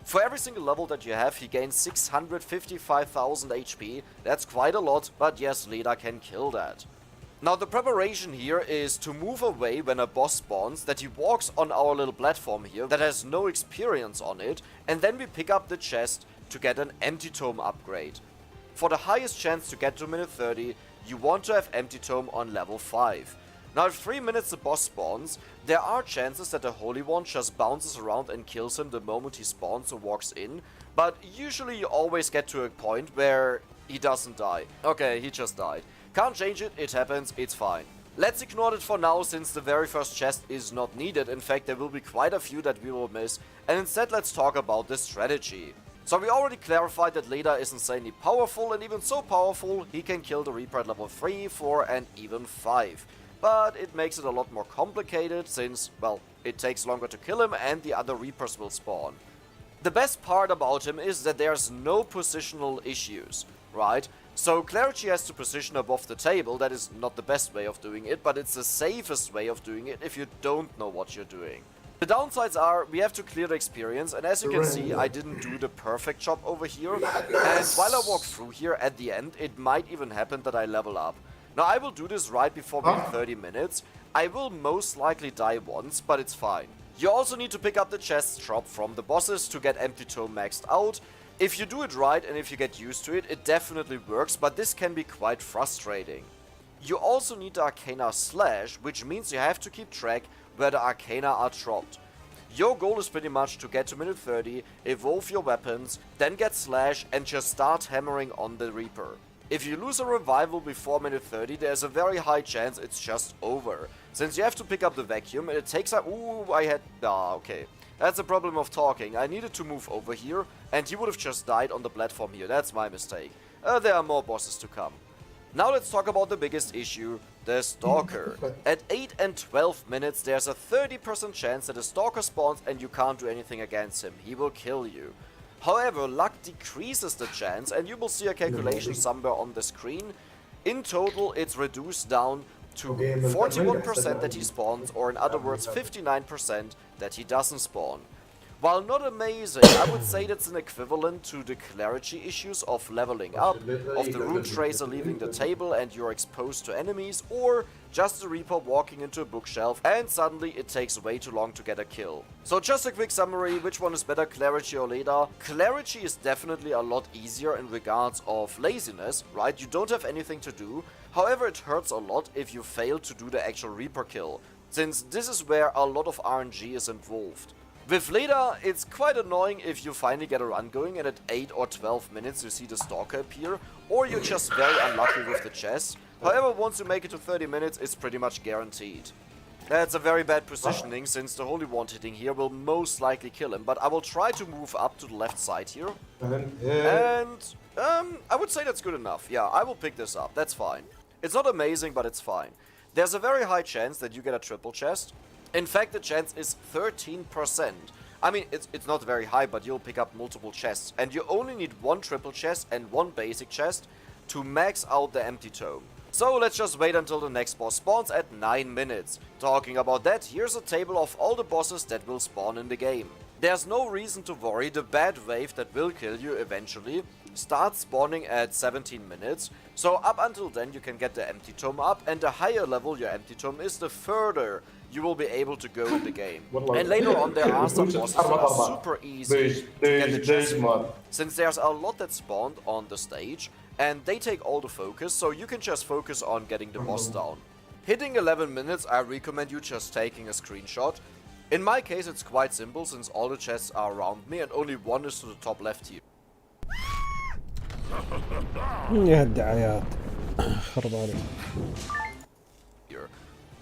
S13: For every single level that you have, he gains 655,000 HP. That's quite a lot, but yes, Leda can kill that. Now the preparation here is to move away when a boss spawns, that he walks on our little platform here that has no experience on it, and then we pick up the chest to get an empty tome upgrade. For the highest chance to get to minute 30, you want to have empty tome on level 5. Now if 3 minutes the boss spawns, there are chances that the Holy One just bounces around and kills him the moment he spawns or walks in, but usually you always get to a point where he doesn't die. Okay, he just died. Can't change it, it happens, it's fine. Let's ignore it for now, since the very first chest is not needed. In fact, there will be quite a few that we will miss, and instead let's talk about the strategy. So we already clarified that Leda is insanely powerful, and even so powerful, he can kill the Reaper at level 3, 4 and even 5. But it makes it a lot more complicated, since, well, it takes longer to kill him and the other Reapers will spawn. The best part about him is that there's no positional issues, right? So Clarity has to position above the table. That is not the best way of doing it, but it's the safest way of doing it if you don't know what you're doing. The downsides are, we have to clear the experience, and as you can see, I didn't do the perfect job over here, and while I walk through here at the end, it might even happen that I level up. Now I will do this right before being 30 minutes. I will most likely die once, but it's fine. You also need to pick up the chests drop from the bosses to get Empty Tome maxed out. If you do it right and if you get used to it, it definitely works, but this can be quite frustrating. You also need the Arcana Slash, which means you have to keep track where the Arcana are dropped. Your goal is pretty much to get to minute 30, evolve your weapons, then get Slash and just start hammering on the Reaper. If you lose a revival before minute 30, there's a very high chance it's just over. Since you have to pick up the vacuum and it takes a... okay. That's the problem of talking. I needed to move over here, and he would have just died on the platform here. That's my mistake. There are more bosses to come. Now let's talk about the biggest issue, the Stalker. At 8 and 12 minutes, there's a 30% chance that a Stalker spawns and you can't do anything against him. He will kill you. However, luck decreases the chance, and you will see a calculation somewhere on the screen. In total, it's reduced down to 41% that he spawns, or in other words 59% that he doesn't spawn. While not amazing, I would say that's an equivalent to the clarity issues of leveling up, of the Rune Tracer leaving the table and you're exposed to enemies, or just the Reaper walking into a bookshelf and suddenly it takes way too long to get a kill. So just a quick summary, which one is better, Clarity or Leda? Clarity is definitely a lot easier in regards of laziness, right? You don't have anything to do. However, it hurts a lot if you fail to do the actual Reaper kill, since this is where a lot of RNG is involved. With Leda, it's quite annoying if you finally get a run going and at 8 or 12 minutes you see the Stalker appear, or you're just very unlucky with the chest. However, once you make it to 30 minutes, it's pretty much guaranteed. That's a very bad positioning, since the Holy Wand hitting here will most likely kill him, but I will try to move up to the left side here. And I would say that's good enough. Yeah, I will pick this up, that's fine. It's not amazing, but it's fine. There's a very high chance that you get a triple chest. In fact, the chance is 13%. I mean, it's not very high, but you'll pick up multiple chests. And you only need one triple chest and one basic chest to max out the empty tome. So let's just wait until the next boss spawns at 9 minutes. Talking about that, here's a table of all the bosses that will spawn in the game. There's no reason to worry, the bad wave that will kill you eventually starts spawning at 17 minutes. So up until then you can get the empty tome up, and the higher level your empty tome is, the further you will be able to go in the game. And later on there are some bosses that are super easy to get the chest from, since there's a lot that spawned on the stage and they take all the focus, so you can just focus on getting the boss down. Hitting 11 minutes, I recommend you just taking a screenshot. In my case it's quite simple, since all the chests are around me and only one is to the top left here.
S12: يا الدعايات خرب عليك.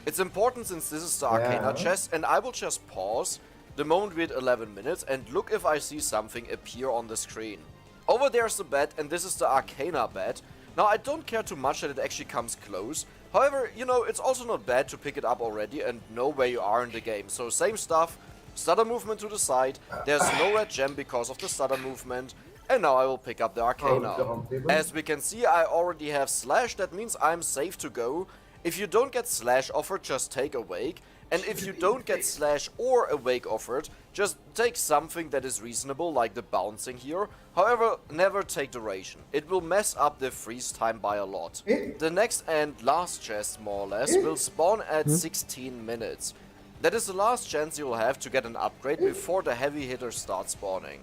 S13: It's important since this is the Arcana chest, and I will just pause the moment we're at 11 minutes and look if I see something appear on the screen. Over there's the bed, and this is the Arcana bed. Now I don't care too much that it actually comes close. However, you know, it's also not bad to pick it up already and know where you are in the game. So same stuff, stutter movement to the side, there's no red gem because of the stutter movement. And now I will pick up the Arcana. As we can see, I already have Slash, that means I'm safe to go. If you don't get Slash offered, just take Awake. And if you don't get Slash or Awake offered, Just take something that is reasonable, like the bouncing here. However, never take duration. It will mess up the freeze time by a lot. The next and last chest, more or less, will spawn at 16 minutes. That is the last chance you will have to get an upgrade before the heavy hitters start spawning.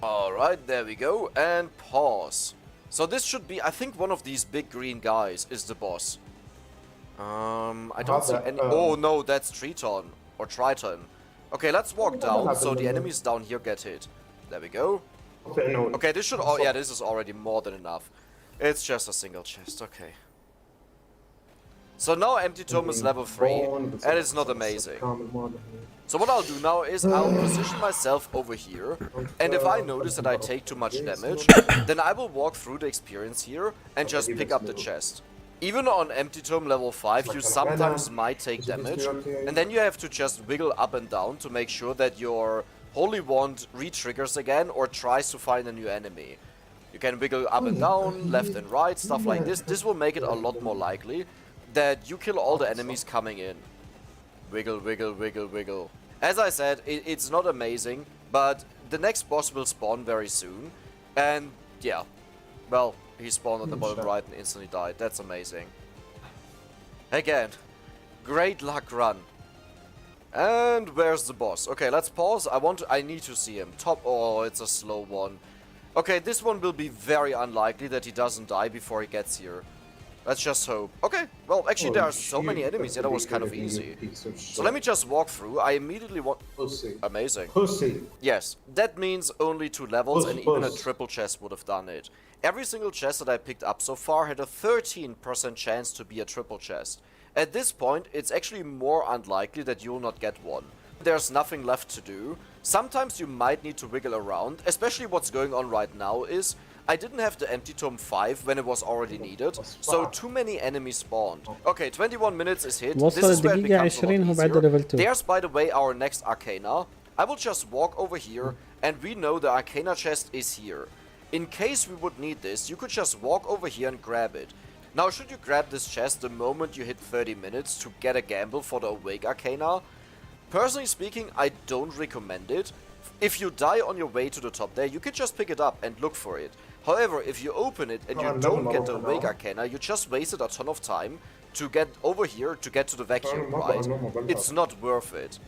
S13: Alright, there we go, and pause. So this should be, I think one of these big green guys is the boss. I don't see any... Oh no, that's Triton, or Triton. Okay, let's walk down, so the enemies down here get hit. There we go. Okay, this should... Oh yeah, this is already more than enough. It's just a single chest, okay. So now Empty Tome is level 3, and it's not amazing. So what I'll do now is I'll position myself over here, and if I notice that I take too much damage, then I will walk through the experience here and just pick up the chest. Even on Empty Tome level 5, you sometimes might take damage, and then you have to just wiggle up and down to make sure that your Holy Wand re-triggers again or tries to find a new enemy. You can wiggle up and down, left and right, stuff like this. This will make it a lot more likely that you kill all the enemies coming in. Wiggle, wiggle, wiggle, wiggle. As I said, it's not amazing, but the next boss will spawn very soon. And yeah, well, he spawned on the bottom right and instantly died. That's amazing. Again, great luck run. And where's the boss? Okay, let's pause. I need to see him. Top. Oh, it's a slow one. Okay, this one will be very unlikely that he doesn't die before he gets here. Let's just hope. Okay, well, actually there are so many enemies here, that was kind of easy. So let me just walk through. I immediately want... Amazing. Yes, that means only 2 levels, and even a triple chest would have done it. Every single chest that I picked up so far had a 13% chance to be a triple chest. At this point, it's actually more unlikely that you'll not get one. There's nothing left to do. Sometimes you might need to wiggle around, especially what's going on right now is... I didn't have the Empty Tome 5 when it was already needed, so too many enemies spawned. Okay, 21 minutes is hit. This is where it becomes a lot easier. There's, by the way, our next Arcana. I will just walk over here, and we know the Arcana chest is here. In case we would need this, you could just walk over here and grab it. Now, should you grab this chest the moment you hit 30 minutes to get a gamble for the Awake Arcana? Personally speaking, I don't recommend it. If you die on your way to the top there, you can just pick it up and look for it. However, if you open it and you don't get the Awake Arcana, you just wasted a ton of time to get over here to get to the vacuum, right? It's not worth it.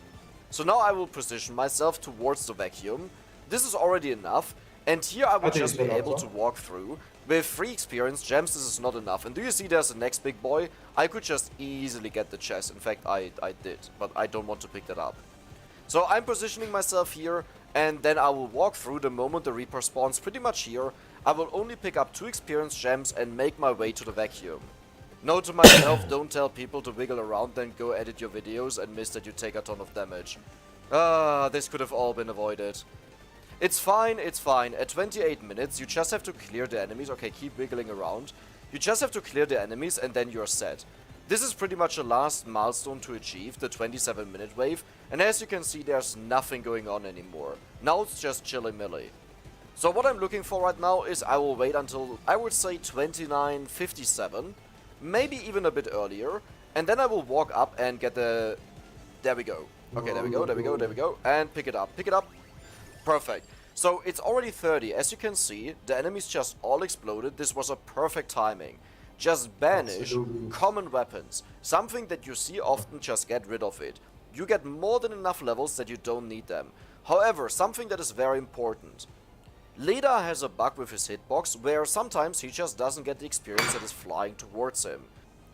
S13: So now I will position myself towards the vacuum. This is already enough, and here I will just be able to walk through. With 3 experience gems, this is not enough. And do you see there's the next big boy? I could just easily get the chest. In fact, I did, but I don't want to pick that up. So I'm positioning myself here, and then I will walk through the moment the Reaper spawns pretty much here. I will only pick up 2 experience gems and make my way to the vacuum. Note to myself, don't tell people to wiggle around, then go edit your videos and miss that you take a ton of damage. This could have all been avoided. It's fine, it's fine. At 28 minutes, you just have to clear the enemies. Okay, keep wiggling around. You just have to clear the enemies and then you're set. This is pretty much the last milestone to achieve, the 27-minute wave. And as you can see, there's nothing going on anymore. Now it's just chilly-milly. So what I'm looking for right now is I will wait until, I would say, 29:57. Maybe even a bit earlier. And then I will walk up and get the... There we go. Okay, there we go, there we go, there we go. And pick it up, pick it up. Perfect. So it's already 30. As you can see, the enemies just all exploded. This was a perfect timing. Just banish common weapons. Something that you see often, just get rid of it. You get more than enough levels that you don't need them. However, something that is very important. Leda has a bug with his hitbox where sometimes he just doesn't get the experience that is flying towards him.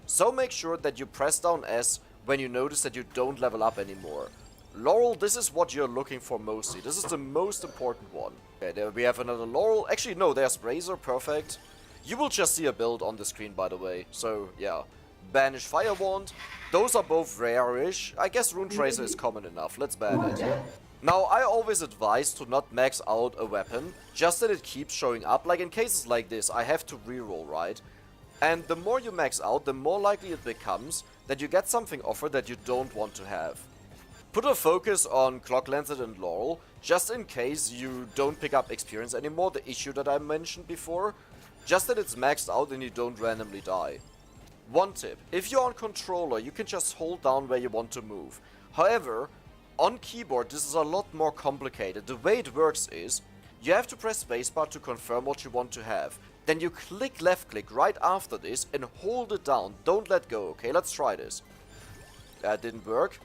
S13: So make sure that you press down S when you notice that you don't level up anymore. Laurel, this is what you're looking for mostly. This is the most important one. Okay, there we have another Laurel. Actually, no, there's Razor. Perfect. You will just see a build on the screen, by the way. So, yeah. Banish Fire Wand. Those are both rare-ish. I guess Rune Tracer is common enough. Let's ban it. Now, I always advise to not max out a weapon, just that it keeps showing up. Like in cases like this, I have to reroll, right? And the more you max out, the more likely it becomes that you get something offered that you don't want to have. Put a focus on Clock Lancet and Laurel, just in case you don't pick up experience anymore, the issue that I mentioned before. Just that it's maxed out and you don't randomly die. One tip, if you're on controller, you can just hold down where you want to move. However, On keyboard, this is a lot more complicated. The way it works is, you have to press spacebar to confirm what you want to have. Then you click left click right after this and hold it down. Don't let go, okay? Let's try this. That didn't work.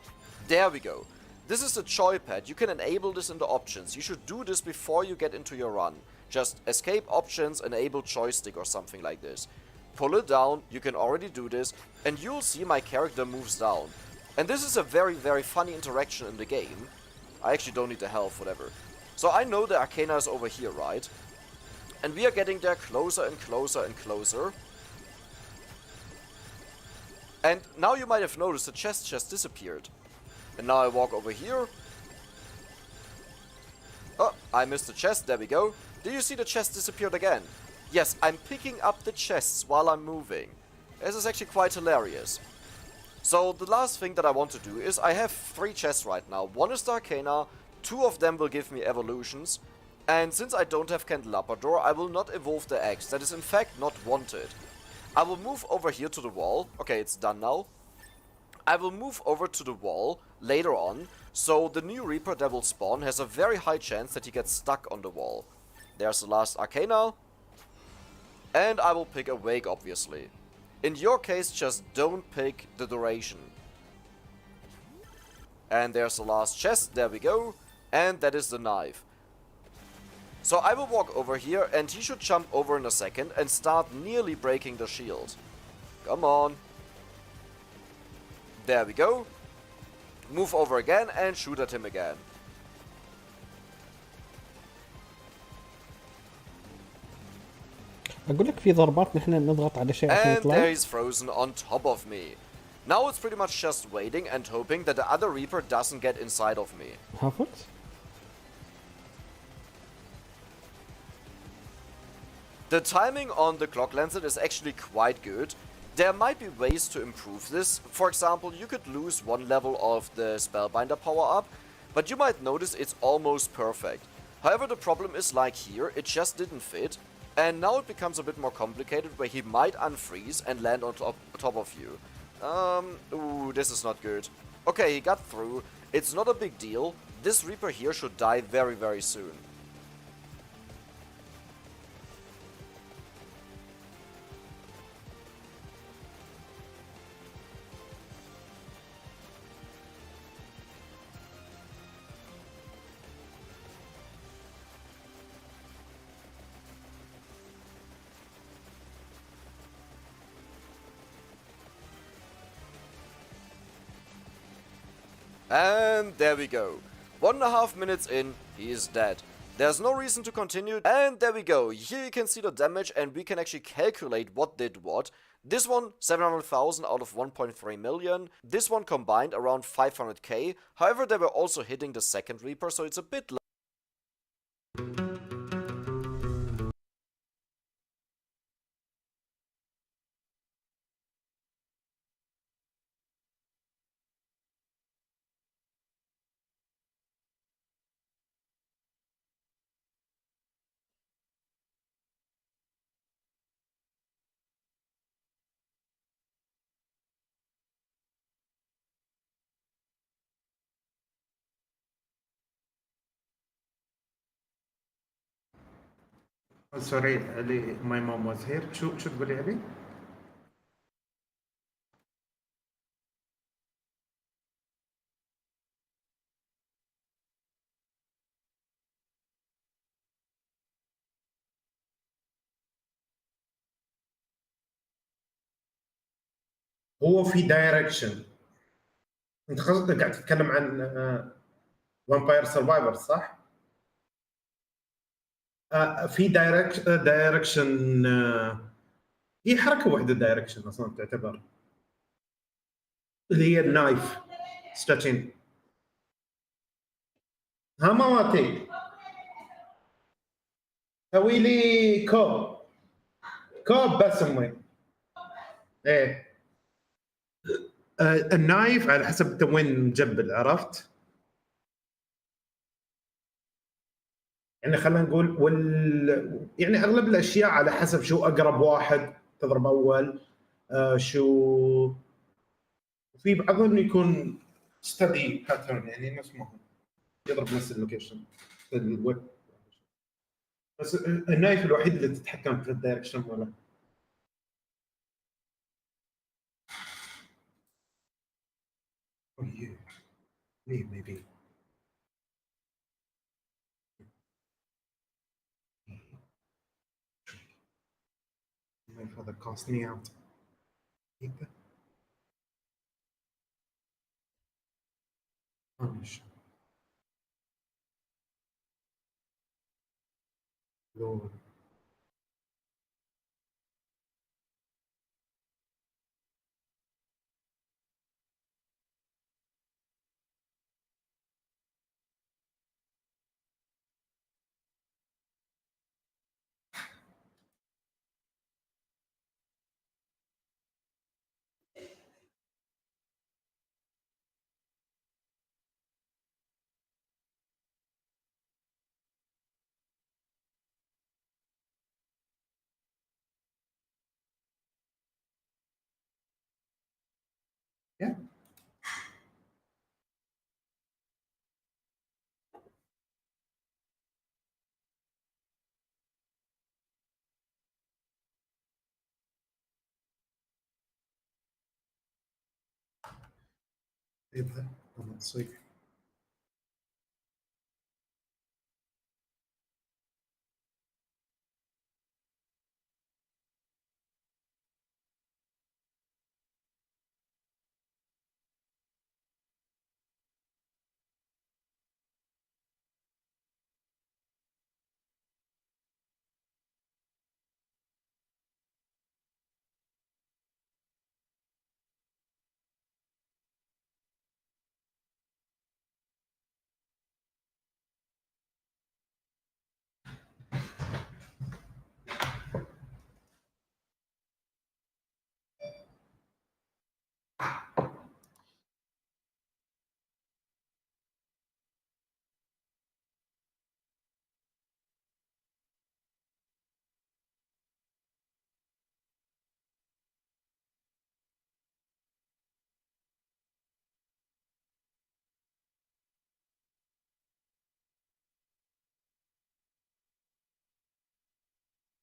S13: There we go. This is the joypad. You can enable this in the options. You should do this before you get into your run. Just escape options, enable joystick or something like this. Pull it down, you can already do this, and you'll see my character moves down. And this is a very, very funny interaction in the game. I actually don't need the health, whatever. So I know the Arcana is over here, right? And we are getting there closer and closer and closer. And now you might have noticed the chest just disappeared. And now I walk over here. Oh, I missed the chest, there we go. Did you see the chest disappeared again? Yes, I'm picking up the chests while I'm moving. This is actually quite hilarious. So the last thing that I want to do is I have 3 chests right now. One is the Arcana, 2 of them will give me evolutions. And since I don't have Candelabra Door, I will not evolve the axe. That is in fact not wanted. I will move over here to the wall. Okay, it's done now. I will move over to the wall later on. So the new Reaper that will spawn has a very high chance that he gets stuck on the wall. There's the last Arcana. And I will pick Awake, obviously. In your case, just don't pick the duration. And there's the last chest, there we go. And that is the knife. So I will walk over here and he should jump over in a second and start nearly breaking the shield. Come on. There we go. Move over again and shoot at him again.
S12: اقول لك في ضربات نحن نضغط على شيء عشان
S13: And
S12: يطلع.
S13: there he's frozen on top of me. Now it's pretty much just waiting and hoping that the other Reaper doesn't get inside of me.
S12: هافت.
S13: The timing on the Clock Lancet is actually quite good. There might be ways to improve this. For example, you could lose one level of the Spellbinder power up, but you might notice it's almost perfect. However, the problem is like here, it just didn't fit. And now it becomes a bit more complicated where he might unfreeze and land on top of you. Ooh, this is not good. Okay, he got through. It's not a big deal. This Reaper here should die very, very soon. And there we go. 1.5 minutes in, he is dead. There's no reason to continue. And there we go. Here you can see the damage and we can actually calculate what did what. This one, 700,000 out of 1.3 million. This one combined around 500k. However, they were also hitting the second Reaper, so it's a bit
S1: سوري علي ماي مام واز هير. شو تقولي علي؟ هو في دايركشن. انت قصدك قاعد تتكلم عن فامباير سرفايفر صح؟ في دايركشن. هي حركه واحده دايركشن اصلا تعتبر، اللي هي النايف ستاتشين. ها ماماتي سوي لي كوب بس امي. ايه النايف على حسب انت وين مجبل، عرفت؟ يعني خلينا نقول يعني اغلب الاشياء على حسب شو اقرب واحد تضرب اول. شو في بعضهم يكون ستدي باترن يعني نفس ما هو يضرب نفس اللوكيشن الويب. بس النايف الوحيد اللي تتحكم في الدايركشن ماله. Oh yeah, maybe. My father cast me out. Punish. Lord. Yeah. ايه ده؟ انا تصيح.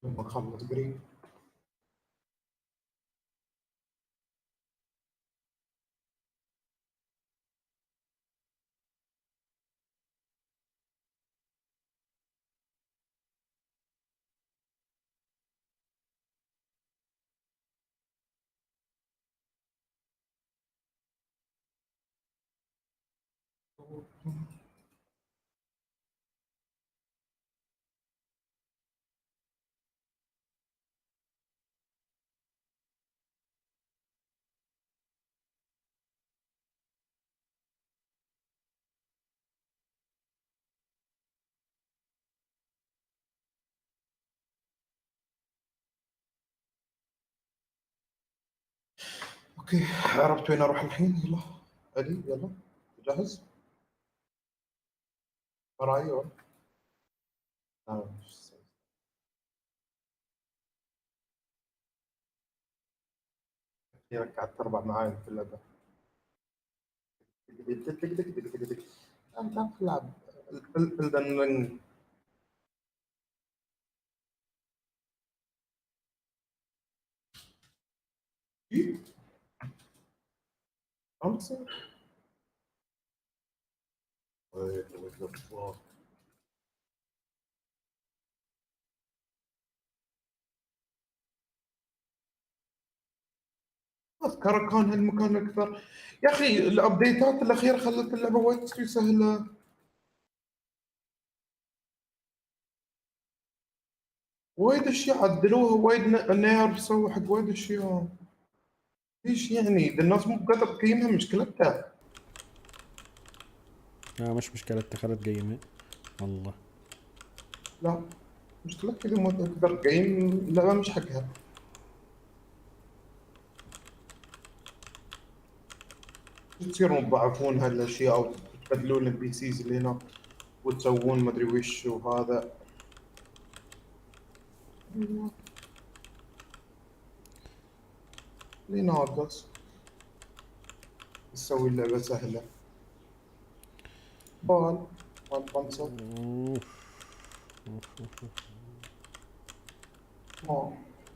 S1: لما نخلص قريب. اوكي عرفت وين اروح الحين. يلا علي يلا جاهز؟ وراي ولا؟ قعدت 4 معاين في اللعبة. تعال تلعب الدن رينج. خمسة. أذكر كان هالمكان أكثر. يا أخي الأبديتات الأخيرة خلت اللعبة وايد تصير سهلة. وايد أشياء عدلوها، وايد نيرف سووا حق وايد أشياء. ليش يعني؟ ده الناس مو قادرة تقيمها، مشكلتها.
S12: لا مش مشكلتها، خلت قيمة والله.
S1: لا مشكلتها إذا ما تقدر تقيم اللعبة مش حقها. تصيرون تضعفون هالاشياء او تبدلون البي سيز اللي هنا وتسوون مدري وش وهذا. ليناردس تسوي اللعبة سهلة. بول بونسو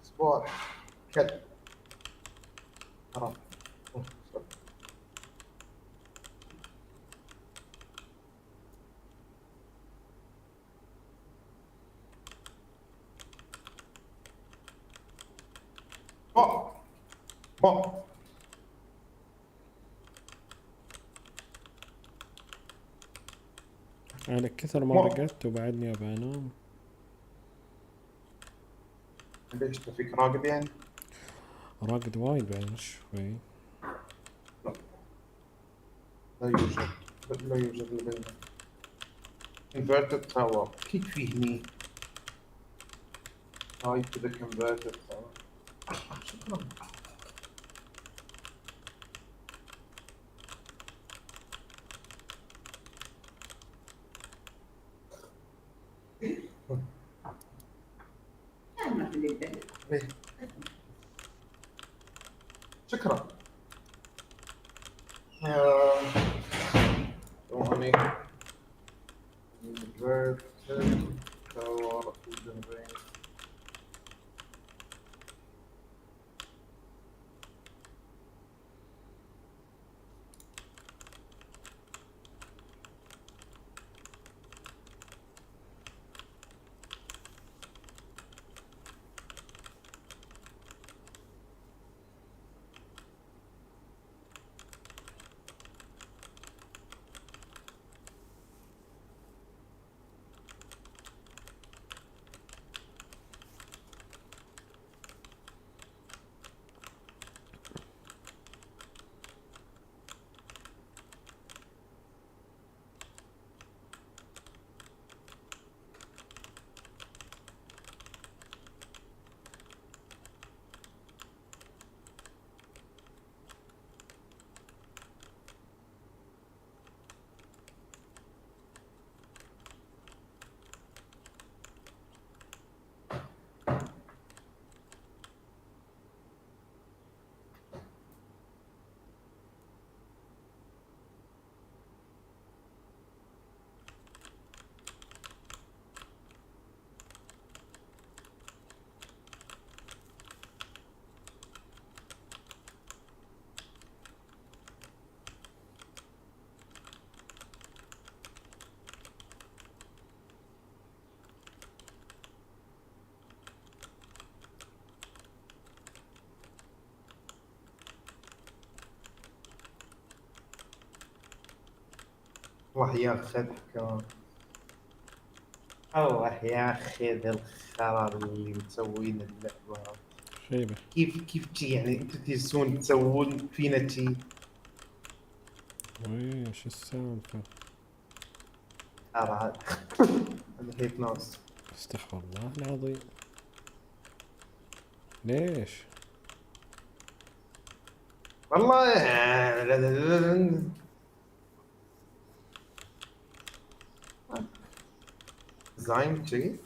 S1: سبور كلب حرام.
S12: أنا كثر ما رقدت وبعدني أبى أنام.
S1: ليش فيك راقد يعني؟
S12: راقد وايد بعد شوي.
S1: لا يوجد لدينا inverted tower. أكيد في هني هاي to the converted tower. شكرا. شكرا. ثواني. inverted tower generate. الله ياخذك الله ياخذ الخرا اللي مسوين اللعبة.
S12: خيبة.
S1: كيف جي يعني انتوا تجلسون تسوون فينا شي؟
S12: ويش السالفة؟
S1: هذا هيك ناس.
S12: استغفر الله العظيم. ليش؟
S1: والله ديزاين شيء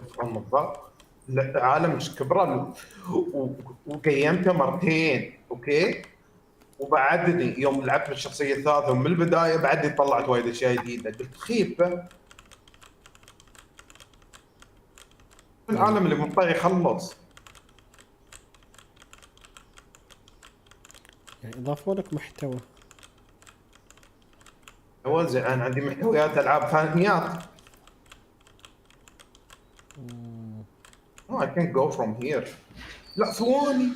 S1: افهم الضغط. العالم مش كبره وقيمته مرتين اوكي، وبعدني يوم لعبت بالشخصيه الثالثه ومن البدايه بعدني طلعت وايد اشياء جديده. قلت خيبه العالم اللي منطقي يخلص.
S12: يعني اضافوا لك محتوى.
S1: زين انا عندي محتويات العاب ثانيات. I can't go from here. لا ثواني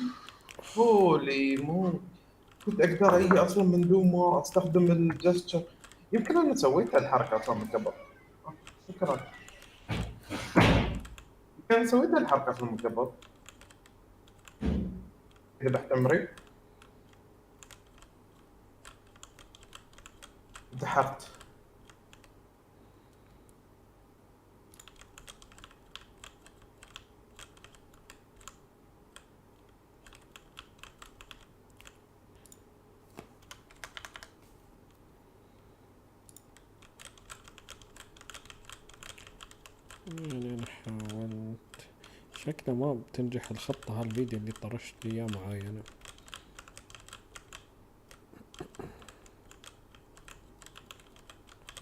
S1: هولي مو كنت اقدر اجي اصلا من دون ما استخدم الجستشر. يمكن انا سويت الحركه اصلا من قبل. شكرا. يمكن انا سويت الحركه اصلا من قبل. ذبحت عمري انتحرت.
S12: يعني انا حاولت. شكله ما بتنجح الخطة هالفيديو اللي طرشت لي اياه معاي انا.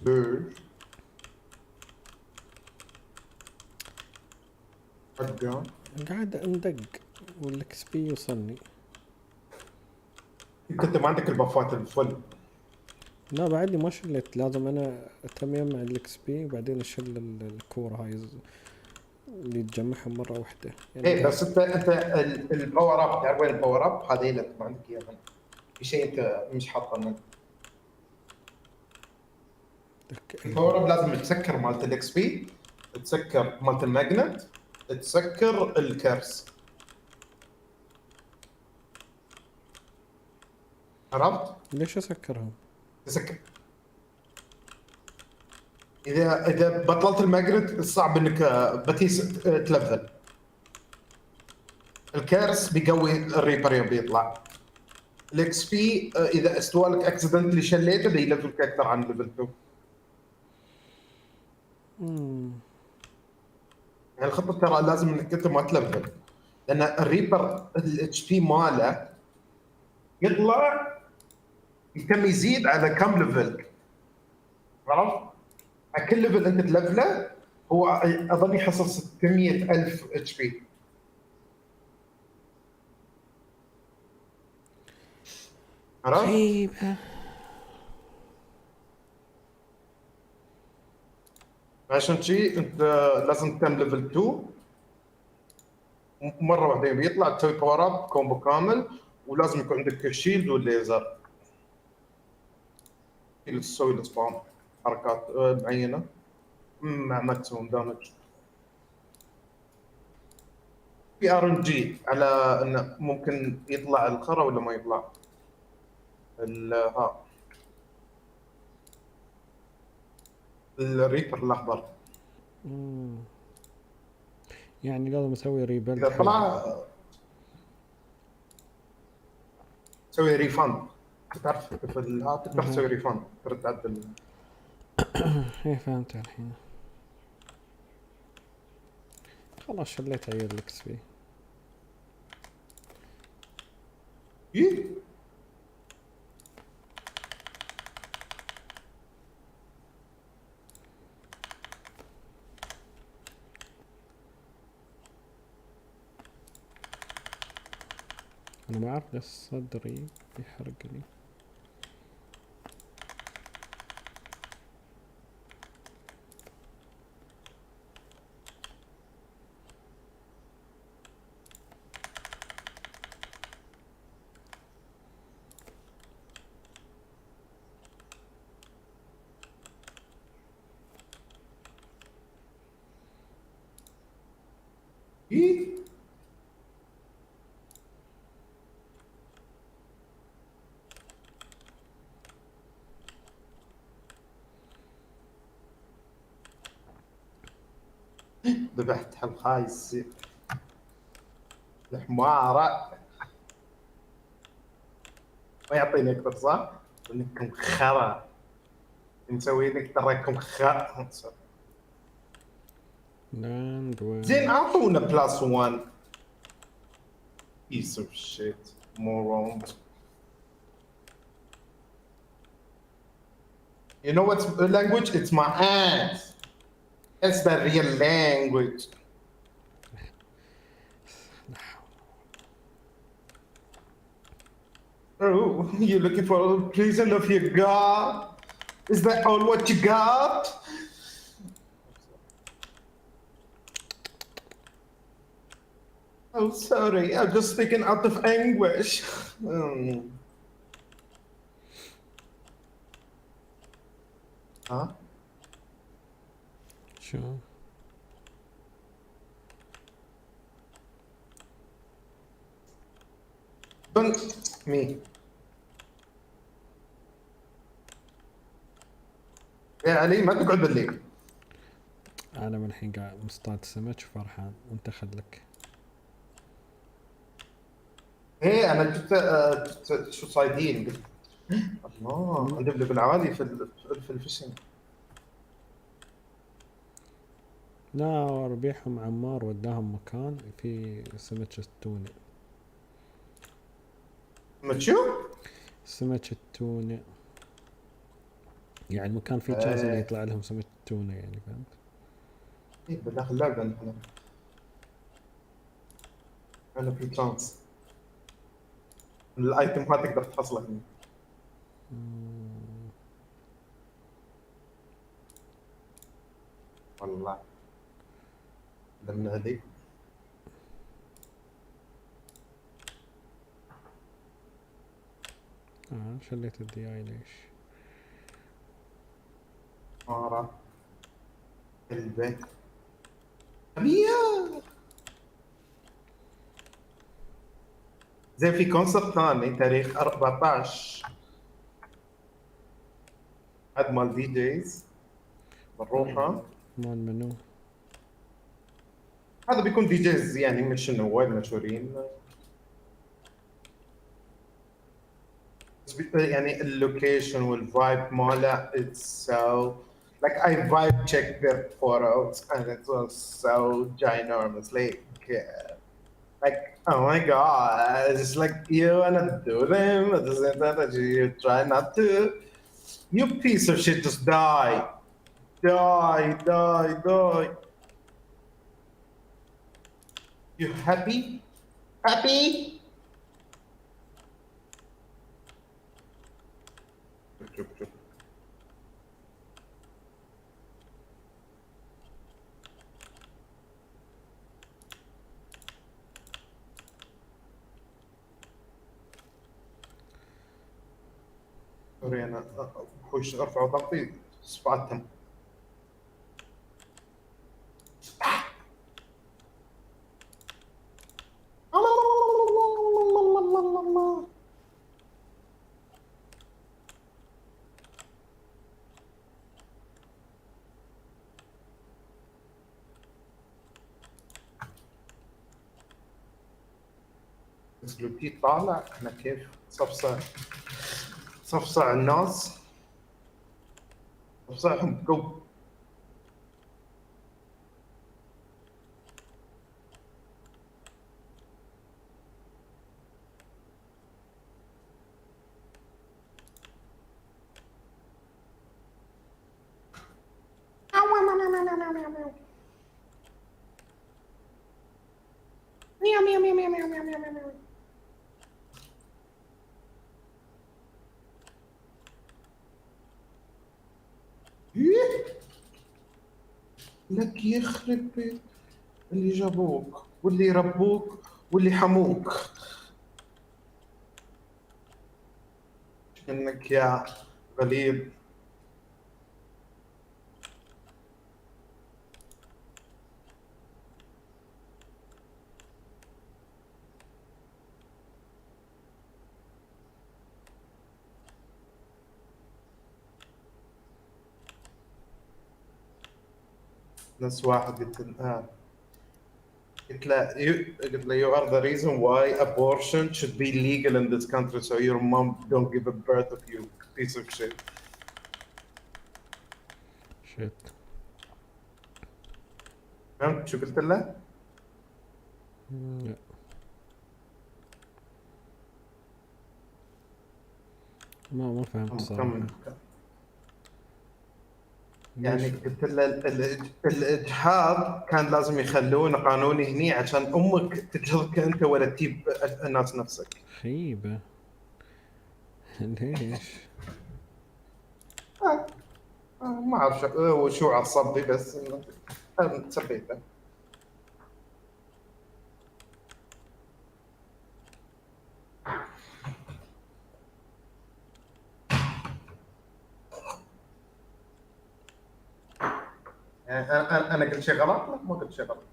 S1: ليش؟ حقا
S12: قاعد اندق والاكس بي يوصلني.
S1: كنت ما عندك البفات الفل.
S12: لا بعدني ما شلت، لازم انا اتم مع الاكس بي وبعدين اشل الكورة هاي اللي تجمعهم مرة واحدة يعني.
S1: ايه بس انت الباور اب، تعرف وين الباور اب؟ هذه اللي ما عندك اياها. في شيء انت مش حاطه منه. الباور اب لازم تسكر مالت الاكس بي، تسكر مالت الماجنت، تسكر الكرس. عرفت؟
S12: ليش اسكرهم؟
S1: تسكر. اذا بطلت الماجنت صعب انك بتيس تلفل. الكرس بيقوي الريبر يوم بيطلع. الاكس بي اذا استوى لك اكسيدنتلي شليته بيلفلك اكثر عن ليفل 2. يعني الخطه ترى لازم انك انت ما تلفل، لان الريبر الاتش بي ماله يطلع يتم يزيد على كم ليفل. عرفت؟ على كل ليفل انت تلفله هو اظن يحصل 600,000 اتش بي. عرفت؟ عشان شي انت لازم تتم ليفل 2 مره واحده بيطلع تسوي باور اب كومبو كامل، ولازم يكون عندك الشيلد والليزر اللي تسوي السبام حركات معينه مع ماكسيموم دامج. في ار ان جي على انه ممكن يطلع الخرا ولا ما يطلع. ها الريبر الاخضر
S12: يعني لازم اسوي ريبيلد.
S1: اذا طلع تسوي ريفاند. تعرف في الهات تقدر تسوي ريفاند، تقدر تعدل.
S12: ايه فهمت الحين. خلاص شليت عيال الاكس بي.
S1: ايه
S12: انا ما اعرف بس صدري يحرقني.
S1: ايه ذبحت الخايس الحمارة. ما يعطيني اكثر صح؟ انكم خرا مسوي لك تراكم خرا. زين اعطونا بلس 1. piece of shit morons. You know what's the language? It's my ass. That's the real language. Oh, you're looking for a prison of your God? Is that all what you got? Oh, sorry. I'm just speaking out of anguish. Huh?
S12: شو؟
S1: Don't me. يا علي ما تقعد بالليل.
S12: انا من الحين قاعد مصطاد سمك فرحان وانت خلك.
S1: ايه انا جبت شو صايدين قلت الله عندهم ليفل عالي في الفيشنج.
S12: لا ربيعهم عمار وداهم مكان في سمك التونة.
S1: سمك شو؟
S12: سمك التونة. يعني مكان فيه تشانس انه يطلع لهم سمك تونة يعني فهمت؟
S1: ايه بداخل اللعبة نحن. انا في تشانس الايتم ما تقدر تحصله هنا. والله من هذيك
S12: شليت الدي اي ليش؟
S1: مارا البيت أبيا زي في كونسرت ثاني تاريخ 14 عد مال في جيز بنروحه.
S12: مال منو؟
S1: هذا بيكون في جيز يعني مش انه وايد مشهورين يعني اللوكيشن والفايب ماله it's so like I vibe checked their photos and it was so ginormously like oh my god it's just like you wanna do them at the same time that you try not to. You piece of shit, just die. Die. You happy? Happy? شوف. سوري انا وحوش ارفع ضغطي صفعتهم. سلوكي طالع احنا كيف صفصع الناس صفصعهم جو. لك يخرب بيت اللي جابوك واللي ربوك واللي حموك انك يا غليظ. نفس واحد قلت له you are the reason why abortion should be legal in this country so your mom don't give a birth of you piece of shit. فهمت شو قلت له؟
S12: لا ما فهمت صراحة.
S1: يعني قلت له الإجحاف كان لازم يخلونه قانوني هني عشان أمك تجهضك أنت ولا تجيب الناس نفسك.
S12: خيبة ليش؟
S1: ما أعرف شو عصبني بس سبيته. أنا قلت شيء غلط؟ لا ما قلت شيء غلط.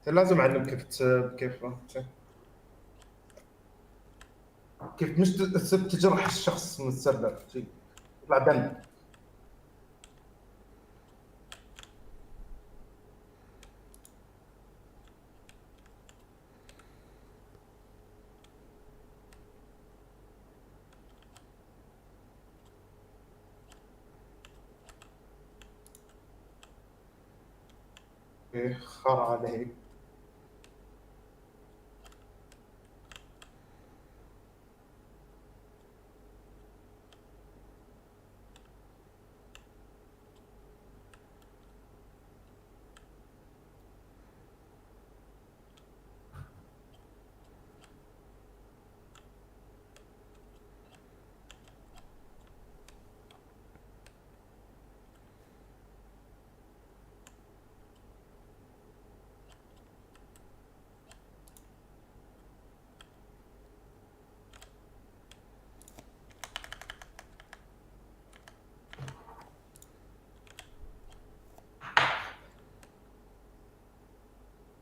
S1: لازم أعلم كيف مش تجرح الشخص من السبب شيء يطلع دم. خر عليه.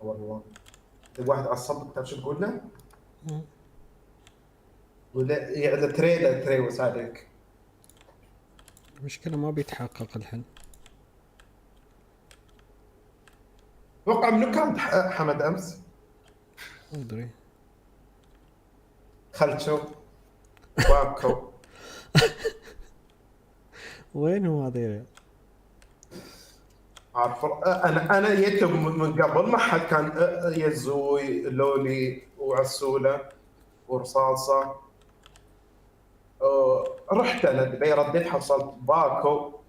S1: والله الواحد عصبك، تعرف شو بقول له؟ ولا يعني تريلا تريوس عليك.
S12: المشكلة ما بيتحقق الحين.
S1: اتوقع منو كان حمد امس؟
S12: ما ادري.
S1: خلشو واكو.
S12: وين هو هذيل؟
S1: عارف انا جيت من قبل، ما حد كان يزوي لولي وعسوله ورصاصه. رحت انا دبي، رديت حصلت باكو